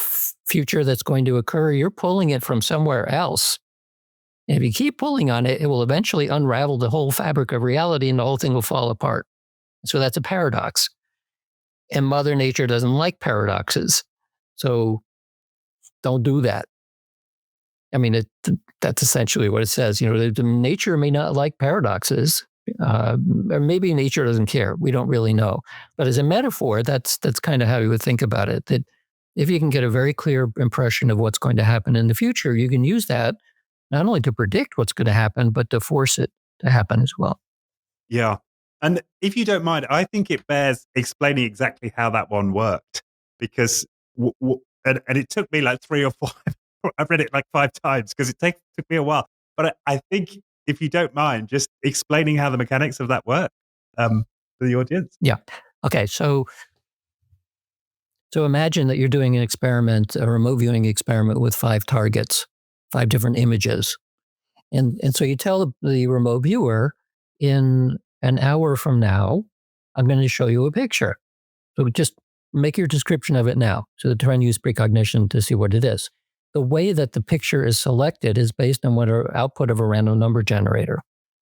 Speaker 1: future that's going to occur, you're pulling it from somewhere else. And if you keep pulling on it, it will eventually unravel the whole fabric of reality and the whole thing will fall apart. So that's a paradox. And Mother Nature doesn't like paradoxes. So don't do that. I mean, that's essentially what it says. Nature may not like paradoxes, or maybe nature doesn't care. We don't really know. But as a metaphor, that's kind of how you would think about it. That if you can get a very clear impression of what's going to happen in the future, you can use that not only to predict what's going to happen, but to force it to happen as well.
Speaker 2: Yeah. And if you don't mind, I think it bears explaining exactly how that one worked, because and it took me like 3 or 4. I've read it like 5 times because took me a while. But I think if you don't mind, just explaining how the mechanics of that work for the audience.
Speaker 1: Yeah. Okay. So imagine that you're doing an experiment, a remote viewing experiment with 5 targets, 5 different images. And so you tell the remote viewer, in an hour from now, I'm going to show you a picture. So just make your description of it now. So try and use precognition to see what it is. The way that the picture is selected is based on what our output of a random number generator.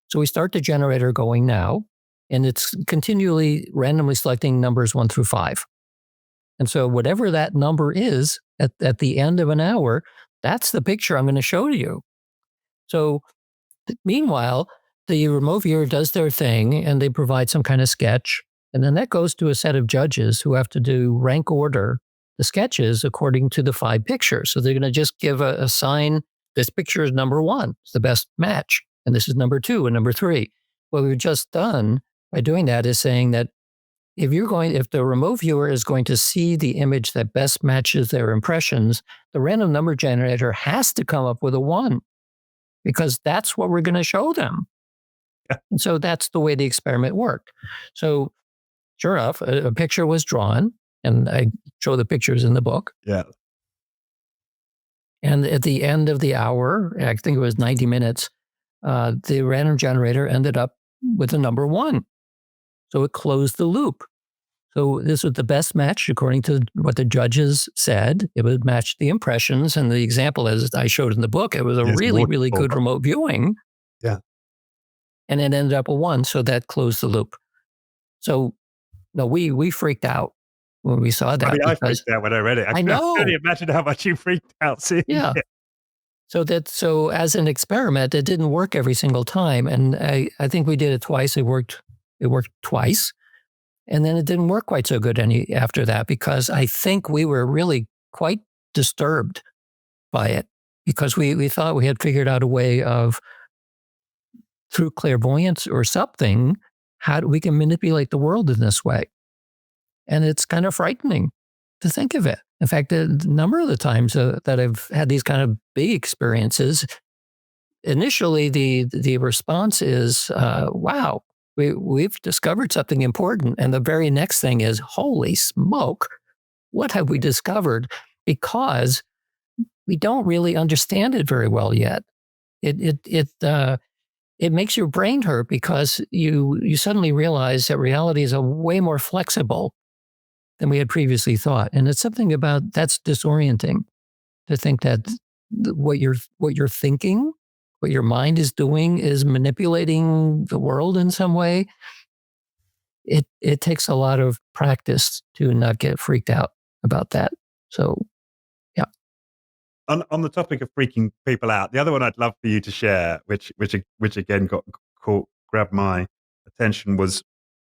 Speaker 1: So we start the generator going now, and it's continually randomly selecting numbers 1 through 5. And so whatever that number is at the end of an hour, that's the picture I'm going to show to you. So meanwhile, the remote viewer does their thing and they provide some kind of sketch. And then that goes to a set of judges who have to do rank order the sketches according to the 5 pictures. So they're going to just give a sign. This picture is number 1. It's the best match. And this is number 2 and number 3. What we've just done by doing that is saying that if the remote viewer is going to see the image that best matches their impressions, the random number generator has to come up with a 1, because that's what we're going to show them.
Speaker 2: Yeah.
Speaker 1: And so that's the way the experiment worked. So sure enough, a picture was drawn, and I show the pictures in the book.
Speaker 2: Yeah.
Speaker 1: And at the end of the hour, I think it was 90 minutes, the random generator ended up with a number 1. So it closed the loop. So this was the best match according to what the judges said. It would match the impressions. And the example, as I showed in the book, it was a really, really good remote viewing.
Speaker 2: Yeah.
Speaker 1: And it ended up a 1. So that closed the loop. So no, we freaked out when we saw that.
Speaker 2: I mean, I freaked out when I read it.
Speaker 1: I know.
Speaker 2: I can only imagine how much you freaked out seeing it.
Speaker 1: So as an experiment, it didn't work every single time. And I think we did it twice. It worked twice. And then it didn't work quite so good after that, because I think we were really quite disturbed by it, because we thought we had figured out a way of, through clairvoyance or something, how we can manipulate the world in this way. And it's kind of frightening to think of it. In fact, a number of the times that I've had these kind of big experiences, initially the response is, wow, we've discovered something important. And the very next thing is, holy smoke, what have we discovered? Because we don't really understand it very well yet. It makes your brain hurt, because you suddenly realize that reality is way more flexible than we had previously thought. And it's something about that's disorienting, to think that what you're thinking, what your mind is doing, is manipulating the world in some way. It takes a lot of practice to not get freaked out about that. So, yeah.
Speaker 2: On the topic of freaking people out, the other one I'd love for you to share, which again grabbed my attention, was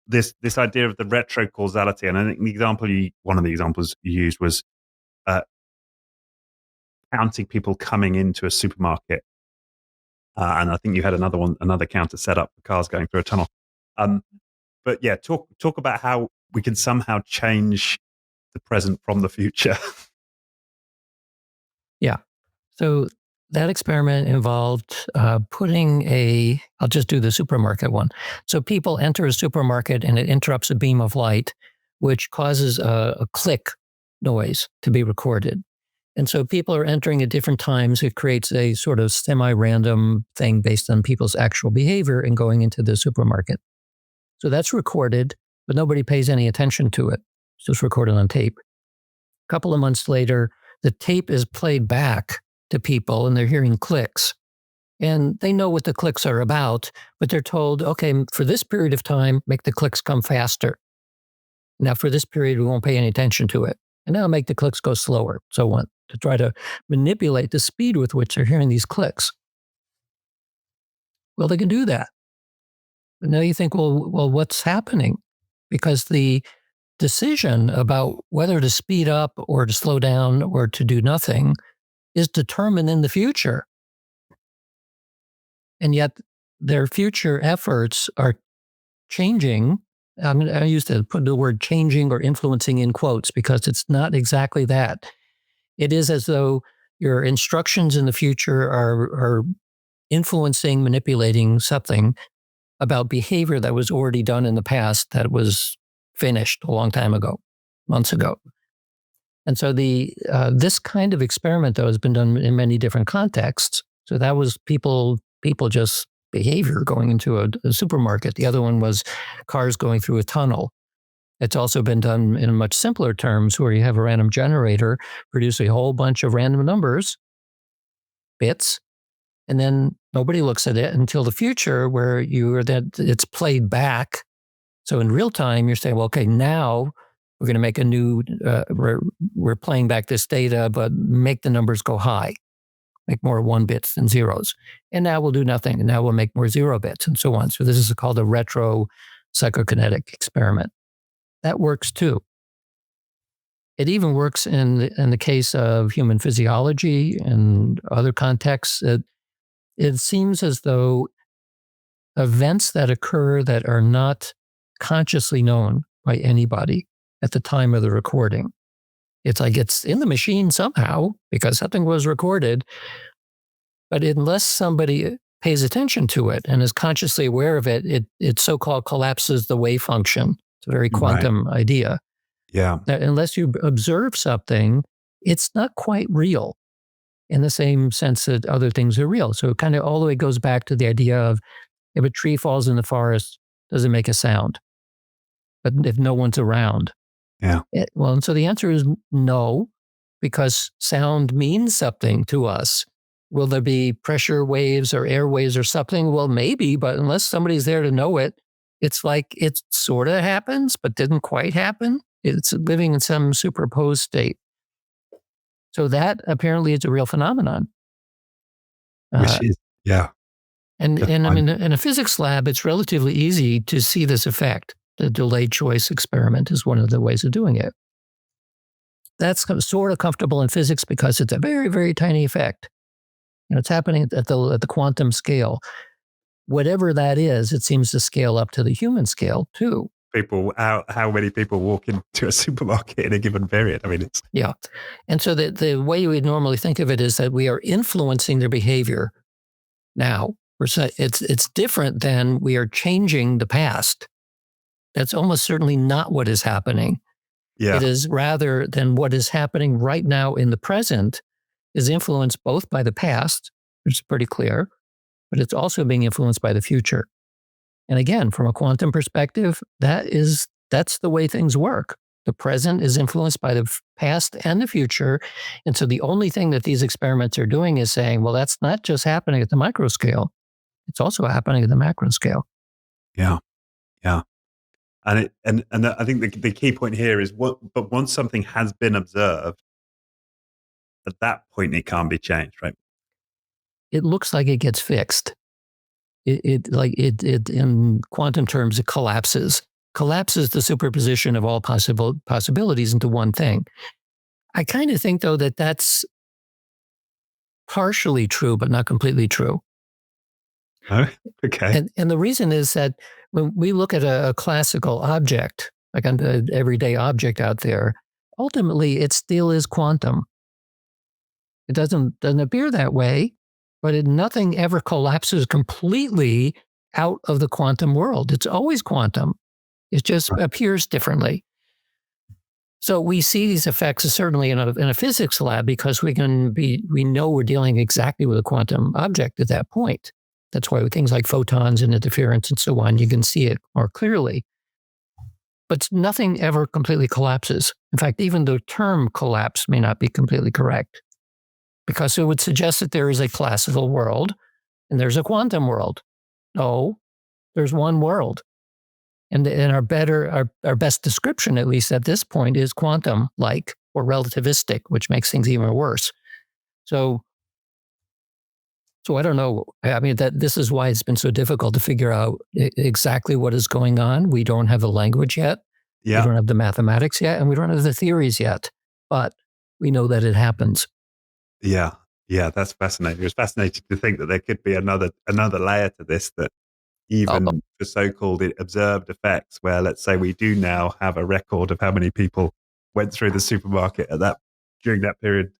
Speaker 2: this idea of the retrocausality. And I think one of the examples you used was counting people coming into a supermarket. And I think you had another counter set up for cars going through a tunnel. But yeah, talk about how we can somehow change the present from the future.
Speaker 1: Yeah. So that experiment involved I'll just do the supermarket one. So people enter a supermarket and it interrupts a beam of light, which causes a click noise to be recorded. And so people are entering at different times. It creates a sort of semi-random thing based on people's actual behavior and going into the supermarket. So that's recorded, but nobody pays any attention to it. It's just recorded on tape. A couple of months later, the tape is played back to people and they're hearing clicks. And they know what the clicks are about, but they're told, okay, for this period of time, make the clicks come faster. Now, for this period, we won't pay any attention to it. And that'll make the clicks go slower, so on, to try to manipulate the speed with which they're hearing these clicks. Well, they can do that. But now you think, well, what's happening? Because the decision about whether to speed up or to slow down or to do nothing is determined in the future. And yet their future efforts are changing. I used to put the word changing or influencing in quotes because it's not exactly that. It is as though your instructions in the future are influencing, manipulating something about behavior that was already done in the past that was finished a long time ago, months ago. And so this kind of experiment, though, has been done in many different contexts. So that was people just behavior going into a supermarket. The other one was cars going through a tunnel. It's also been done in much simpler terms where you have a random generator produce a whole bunch of random numbers, bits, and then nobody looks at it until the future where it's played back. So in real time, you're saying, well, okay, now we're going to make a new, we're playing back this data, but make the numbers go high, make more 1 bits than zeros. And now we'll do nothing. And now we'll make more 0 bits and so on. So this is called a retro psychokinetic experiment. That works too. It even works in the case of human physiology and other contexts. It seems as though events that occur that are not consciously known by anybody at the time of the recording, it's like it's in the machine somehow because something was recorded, but unless somebody pays attention to it and is consciously aware of it, it so-called collapses the wave function. It's a very quantum idea.
Speaker 2: Yeah.
Speaker 1: That unless you observe something, it's not quite real in the same sense that other things are real. So it kind of all the way goes back to the idea of if a tree falls in the forest, does it make a sound? But if no one's around.
Speaker 2: Yeah.
Speaker 1: And so the answer is no, because sound means something to us. Will there be pressure waves or air waves or something? Well, maybe, but unless somebody's there to know it, it's like it sort of happens, but didn't quite happen. It's living in some superposed state. So that apparently is a real phenomenon.
Speaker 2: Which is, yeah.
Speaker 1: And I mean, in a physics lab, it's relatively easy to see this effect. The delayed choice experiment is one of the ways of doing it. That's sort of comfortable in physics because it's a very, very tiny effect. It's happening at the quantum scale. Whatever that is, it seems to scale up to the human scale too.
Speaker 2: How many people walk into a supermarket in a given period? I mean,
Speaker 1: yeah. And so the way we normally think of it is that we are influencing their behavior now. It's different than we are changing the past. That's almost certainly not what is happening.
Speaker 2: Yeah.
Speaker 1: It is rather than what is happening right now in the present is influenced both by the past, which is pretty clear, but it's also being influenced by the future. And again, from a quantum perspective, that's the way things work. The present is influenced by the past and the future. And so the only thing that these experiments are doing is saying, well, that's not just happening at the micro scale. It's also happening at the macro scale.
Speaker 2: Yeah. Yeah. And I think the key point here is but once something has been observed, at that point it can't be changed, right?
Speaker 1: It looks like it gets fixed. It in quantum terms, it collapses the superposition of all possibilities into one thing. I kind of think, though, that that's partially true, but not completely true.
Speaker 2: Oh, okay.
Speaker 1: And the reason is that when we look at a classical object, like an everyday object out there, ultimately it still is quantum. It doesn't appear that way, but nothing ever collapses completely out of the quantum world. It's always quantum. It just appears differently. So we see these effects certainly in a physics lab because we know we're dealing exactly with a quantum object at that point. That's why with things like photons and interference and so on, you can see it more clearly. But nothing ever completely collapses. In fact, even the term collapse may not be completely correct because it would suggest that there is a classical world and there's a quantum world. No, there's one world. And our best description, at least at this point, is quantum-like or relativistic, which makes things even worse. So I don't know. I mean, this is why it's been so difficult to figure out exactly what is going on. We don't have the language yet. We
Speaker 2: Yeah.
Speaker 1: don't have the mathematics yet, and we don't have the theories yet. But we know that it happens.
Speaker 2: Yeah. Yeah. That's fascinating. It's fascinating to think that there could be another layer to this, that even the so-called observed effects, where let's say we do now have a record of how many people went through the supermarket during that period.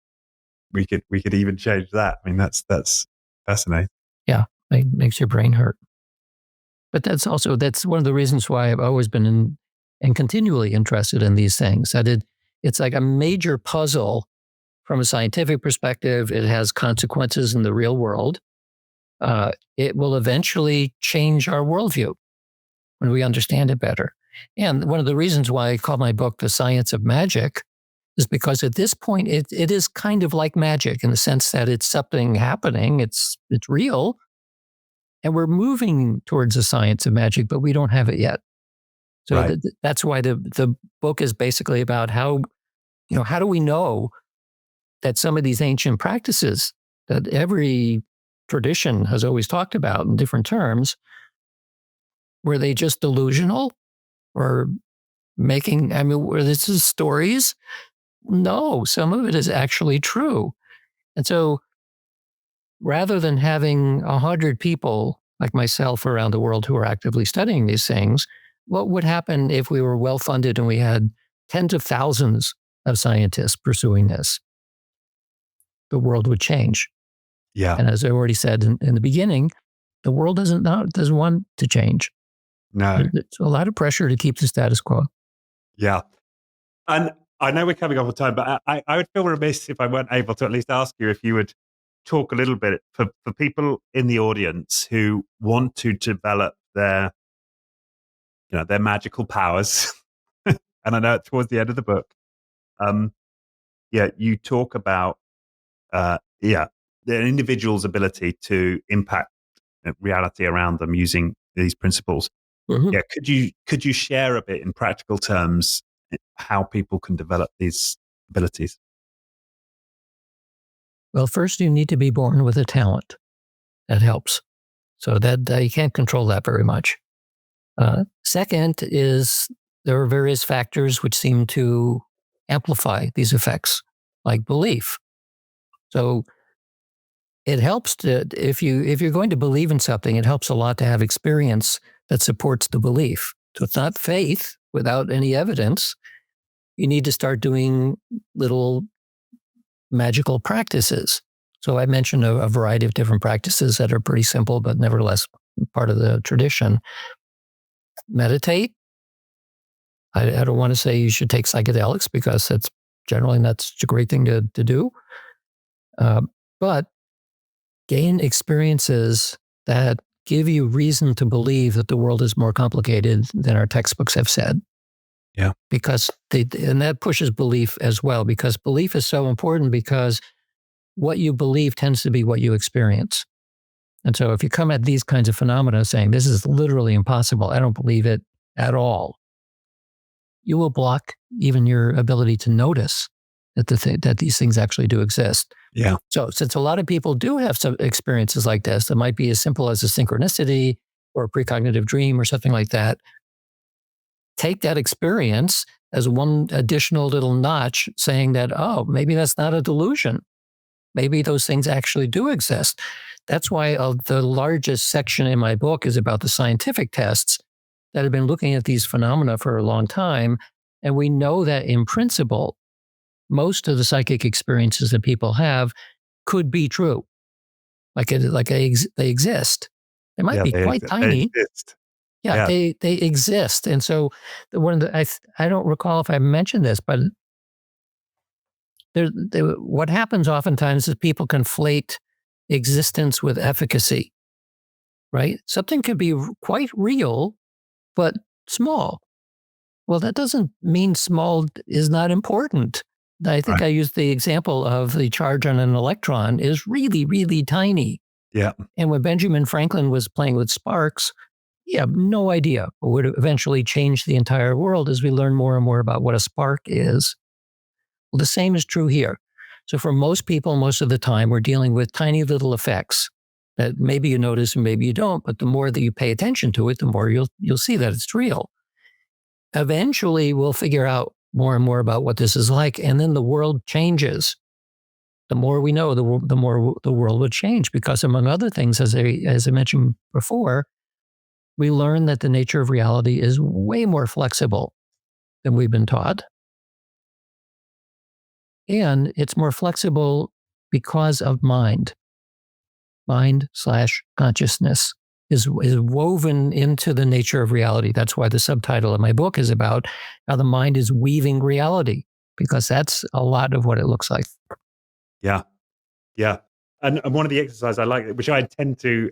Speaker 2: We could even change that. I mean, that's fascinating.
Speaker 1: Yeah, it makes your brain hurt. But that's one of the reasons why I've always been and continually interested in these things. It's like a major puzzle from a scientific perspective. It has consequences in the real world. It will eventually change our worldview when we understand it better. And one of the reasons why I call my book The Science of Magic is because at this point, it is kind of like magic in the sense that it's something happening. It's real. And we're moving towards the science of magic, but we don't have it yet. So
Speaker 2: Right.
Speaker 1: that's why the book is basically about how do we know that some of these ancient practices that every tradition has always talked about in different terms, were they just delusional or were this is stories? No, some of it is actually true. And so rather than having 100 people like myself around the world who are actively studying these things, what would happen if we were well-funded and we had tens of thousands of scientists pursuing this? The world would change.
Speaker 2: Yeah.
Speaker 1: And as I already said in the beginning, the world doesn't want to change.
Speaker 2: No.
Speaker 1: There's a lot of pressure to keep the status quo.
Speaker 2: Yeah. And I know we're coming off of time, but I would feel remiss if I weren't able to at least ask you if you would talk a little bit for people in the audience who want to develop their magical powers. And I know towards the end of the book, you talk about the individual's ability to impact reality around them using these principles.
Speaker 1: Mm-hmm.
Speaker 2: Yeah, could you share a bit in practical terms how people can develop these abilities?
Speaker 1: Well, first you need to be born with a talent. That helps. So that you can't control that very much. Second is there are various factors which seem to amplify these effects, like belief. So it helps if you're going to believe in something, it helps a lot to have experience that supports the belief. So it's not faith without any evidence. You need to start doing little magical practices. So I mentioned a variety of different practices that are pretty simple, but nevertheless part of the tradition. Meditate. I don't want to say you should take psychedelics because that's generally not such a great thing to do. But gain experiences that give you reason to believe that the world is more complicated than our textbooks have said.
Speaker 2: Yeah.
Speaker 1: Because and that pushes belief as well, because belief is so important because what you believe tends to be what you experience. And so if you come at these kinds of phenomena saying, this is literally impossible, I don't believe it at all, you will block even your ability to notice that these things actually do exist.
Speaker 2: Yeah.
Speaker 1: So since a lot of people do have some experiences like this, that might be as simple as a synchronicity or a precognitive dream or something like that, take that experience as one additional little notch saying that, oh, maybe that's not a delusion. Maybe those things actually do exist. That's why the largest section in my book is about the scientific tests that have been looking at these phenomena for a long time. And we know that in principle, most of the psychic experiences that people have could be true. They exist. They might be quite tiny.
Speaker 2: They exist.
Speaker 1: Yeah, they exist. And so I don't recall if I mentioned this, but what happens oftentimes is people conflate existence with efficacy, right? Something could be quite real, but small. Well, that doesn't mean small is not important. I think
Speaker 2: Right.
Speaker 1: I used the example of the charge on an electron is really, really tiny.
Speaker 2: Yeah.
Speaker 1: And when Benjamin Franklin was playing with sparks, Yeah, no idea. But would eventually change the entire world as we learn more and more about what a spark is. Well, the same is true here. So for most people, most of the time, we're dealing with tiny little effects that maybe you notice and maybe you don't, but the more that you pay attention to it, the more you'll see that it's real. Eventually, we'll figure out more and more about what this is like, and then the world changes. The more we know, the more the world would change, because among other things, as I mentioned before, we learn that the nature of reality is way more flexible than we've been taught. And it's more flexible because of mind/consciousness is woven into the nature of reality. That's why the subtitle of my book is about how the mind is weaving reality, because that's a lot of what it looks like.
Speaker 2: Yeah. Yeah. And one of the exercises I like, which I intend to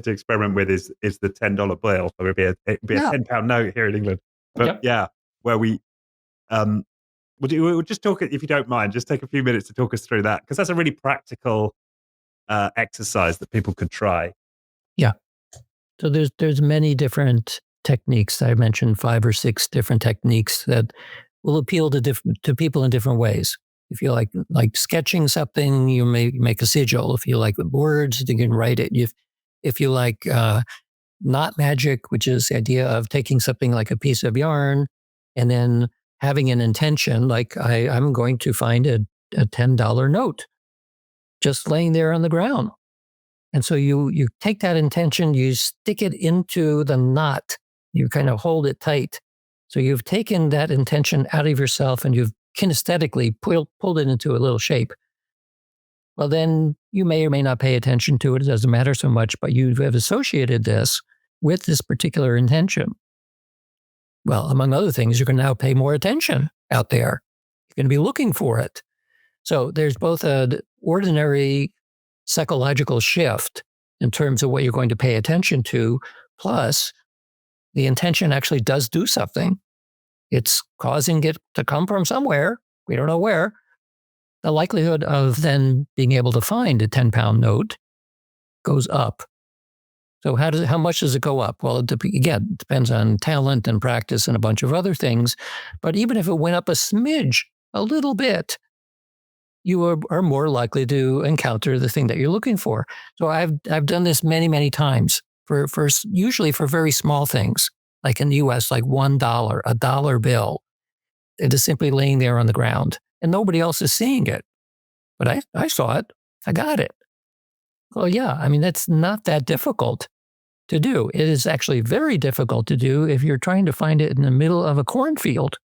Speaker 2: experiment with, is the $10 bill. So it'd be a
Speaker 1: Yeah.
Speaker 2: £10 note here in England. But
Speaker 1: Yep.
Speaker 2: yeah, where we'll just talk, if you don't mind, just take a few minutes to talk us through that, because that's a really practical exercise that people could try.
Speaker 1: Yeah. So there's many different techniques. I mentioned 5 or 6 different techniques that will appeal to people in different ways. If you like sketching something, you may make a sigil. If you like words, you can write it. If you like knot magic, which is the idea of taking something like a piece of yarn and then having an intention, like I'm going to find a $10 note just laying there on the ground. And so you take that intention, you stick it into the knot, you kind of hold it tight. So you've taken that intention out of yourself and you've kinesthetically pulled it into a little shape. Well, then you may or may not pay attention to it. It doesn't matter so much, but you have associated this with this particular intention. Well, among other things, you're going to now pay more attention out there. You're going to be looking for it. So there's both an ordinary psychological shift in terms of what you're going to pay attention to, plus the intention actually does do something. It's causing it to come from somewhere. We don't know where. The likelihood of then being able to find a 10-pound note goes up. So how much does it go up? Well, again, it depends on talent and practice and a bunch of other things. But even if it went up a smidge, a little bit, you are more likely to encounter the thing that you're looking for. So I've done this many, many times for usually for very small things, like in the US, like $1, a dollar bill. It is simply laying there on the ground and nobody else is seeing it. But I saw it. I got it. Well, yeah, I mean, that's not that difficult to do. It is actually very difficult to do if you're trying to find it in the middle of a cornfield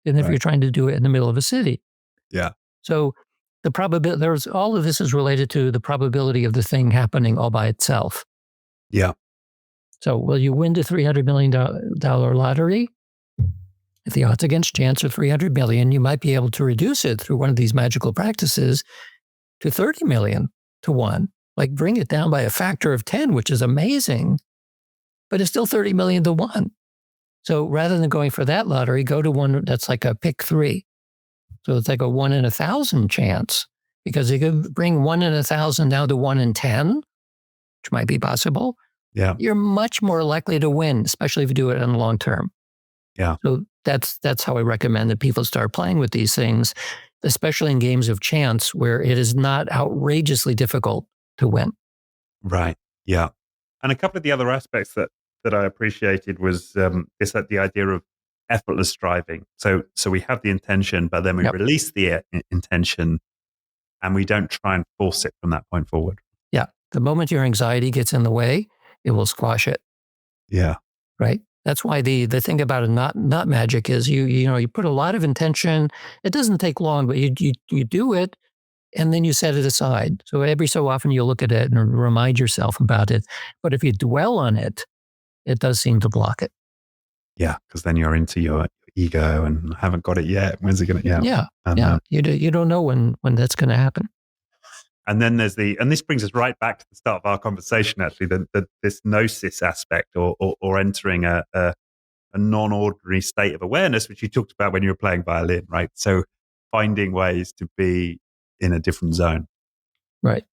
Speaker 1: and if you're trying to do it in the middle of a city.
Speaker 2: Yeah.
Speaker 1: So the probability, all of this is related to the probability of the thing happening all by itself.
Speaker 2: Yeah.
Speaker 1: So will you win the $300 million lottery? If the odds against chance are 300 million, you might be able to reduce it through one of these magical practices to 30 million to 1. Like bring it down by a factor of 10, which is amazing, but it's still 30 million to 1. So rather than going for that lottery, go to one that's like a pick 3. So it's like a 1 in 1,000 chance, because you can bring 1 in 1,000 down to 1 in 10, which might be possible.
Speaker 2: Yeah.
Speaker 1: You're much more likely to win, especially if you do it in the long term.
Speaker 2: Yeah.
Speaker 1: So that's how I recommend that people start playing with these things, especially in games of chance where it is not outrageously difficult to win.
Speaker 2: Right. Yeah. And a couple of the other aspects that I appreciated was the idea of effortless striving. So we have the intention, but then we release the intention and we don't try and force it from that point forward.
Speaker 1: Yeah. The moment your anxiety gets in the way, it will squash it.
Speaker 2: Yeah.
Speaker 1: Right. That's why the thing about a not magic is you put a lot of intention. It doesn't take long, but you do it and then you set it aside. So every so often you look at it and remind yourself about it. But if you dwell on it, it does seem to block it.
Speaker 2: Yeah, because then you're into your ego and haven't got it yet. When's it going to?
Speaker 1: Yeah. And, you don't know when that's going to happen.
Speaker 2: And then there's and this brings us right back to the start of our conversation, actually, this gnosis aspect or entering a non-ordinary state of awareness, which you talked about when you were playing violin, right? So finding ways to be in a different zone.
Speaker 1: Right.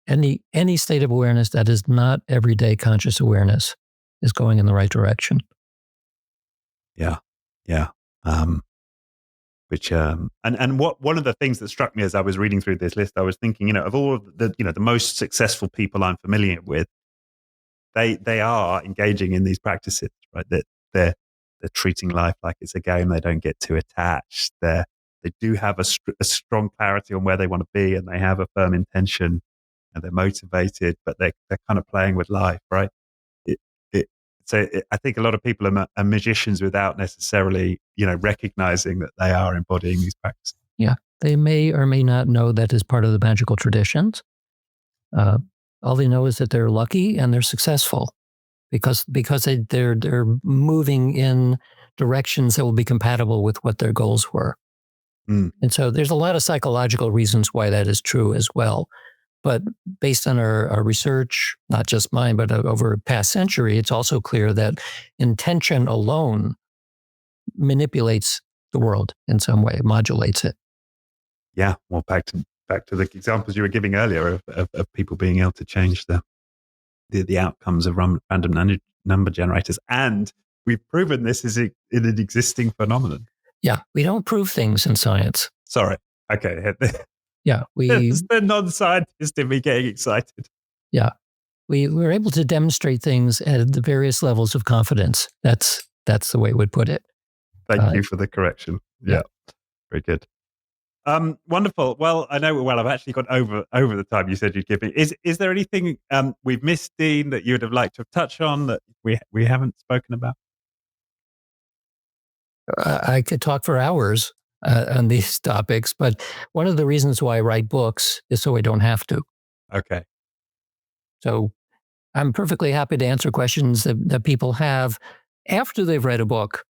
Speaker 1: any state of awareness that is not everyday conscious awareness is going in the right direction.
Speaker 2: Yeah. Yeah. And what one of the things that struck me as I was reading through this list, I was thinking, of all of the most successful people I'm familiar with, they are engaging in these practices, right? That they're treating life like it's a game. They don't get too attached. They do have a strong clarity on where they want to be, and they have a firm intention, and they're motivated, but they're kind of playing with life, right? It, it, I think a lot of people are magicians without necessarily, recognizing that they are embodying these practices.
Speaker 1: Yeah, they may or may not know that is part of the magical traditions. All they know is that they're lucky and they're successful because they're moving in directions that will be compatible with what their goals were.
Speaker 2: Mm.
Speaker 1: And so there's a lot of psychological reasons why that is true as well. But based on our research, not just mine, but over a past century, it's also clear that intention alone manipulates the world in some way, modulates it.
Speaker 2: Yeah, well, back to the examples you were giving earlier of people being able to change the outcomes of random number generators, and we've proven this is an existing phenomenon.
Speaker 1: Yeah, we don't prove things in science.
Speaker 2: Sorry. Okay.
Speaker 1: Yeah,
Speaker 2: it's the non-scientist in me getting excited.
Speaker 1: Yeah, we're able to demonstrate things at the various levels of confidence. That's the way we'd put it.
Speaker 2: Thank you for the correction. Yeah, very good. Wonderful. Well, I know. Well, I've actually gone over the time you said you'd give me. Is there anything we've missed, Dean, that you would have liked to touch on that we haven't spoken about?
Speaker 1: I could talk for hours on these topics, but one of the reasons why I write books is so I don't have to.
Speaker 2: Okay.
Speaker 1: So I'm perfectly happy to answer questions that people have after they've read a book,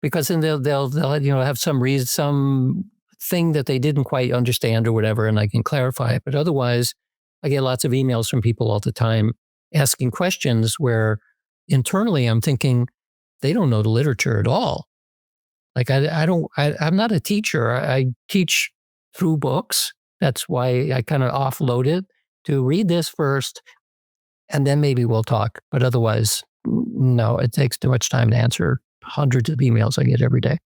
Speaker 1: because then they'll have some thing that they didn't quite understand or whatever, and I can clarify it. But otherwise, I get lots of emails from people all the time asking questions where internally I'm thinking they don't know the literature at all. Like I'm not a teacher. I teach through books. That's why I kind of offload it to read this first, and then maybe we'll talk. But otherwise, no, it takes too much time to answer hundreds of emails I get every day.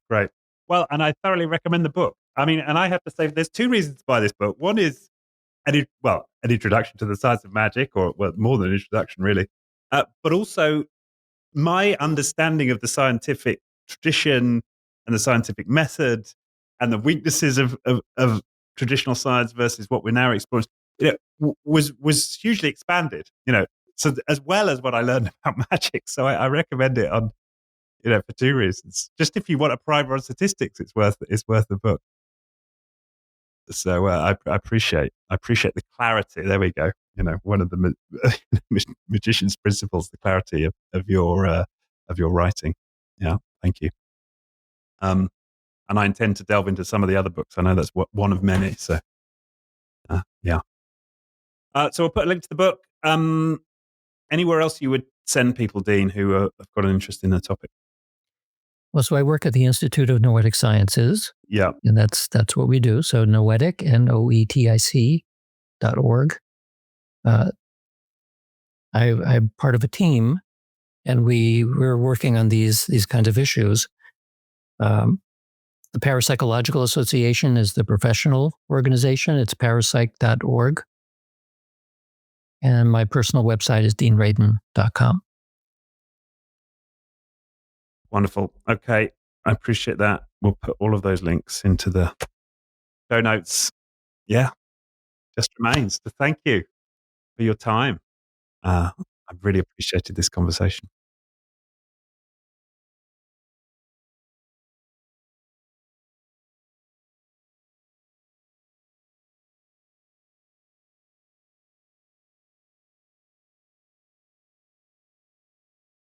Speaker 2: Great. Well, and I thoroughly recommend the book. I mean, and I have to say, there's two reasons to buy this book. One is an introduction to the science of magic, or more than an introduction, really. But also my understanding of the scientific tradition and the scientific method and the weaknesses of traditional science versus what we're now exploring, was hugely expanded. So as well as what I learned about magic. So I recommend it on, for two reasons. Just if you want a primer on statistics, it's worth the book. So I appreciate the clarity. There we go. One of the magician's principles, the clarity of your writing. Yeah, thank you. And I intend to delve into some of the other books. I know that's one of many. So yeah. So I'll put a link to the book. Anywhere else you would send people, Dean, who have got an interest in the topic?
Speaker 1: Well, so I work at the Institute of Noetic Sciences.
Speaker 2: Yeah.
Speaker 1: And that's what we do. So Noetic, NOETIC.org. I'm part of a team, and we're working on these kinds of issues. The Parapsychological Association is the professional organization. It's parapsych.org. And my personal website is deanradin.com.
Speaker 2: Wonderful. Okay. I appreciate that. We'll put all of those links into the show notes. Yeah. Just remains to thank you for your time. I've really appreciated this conversation.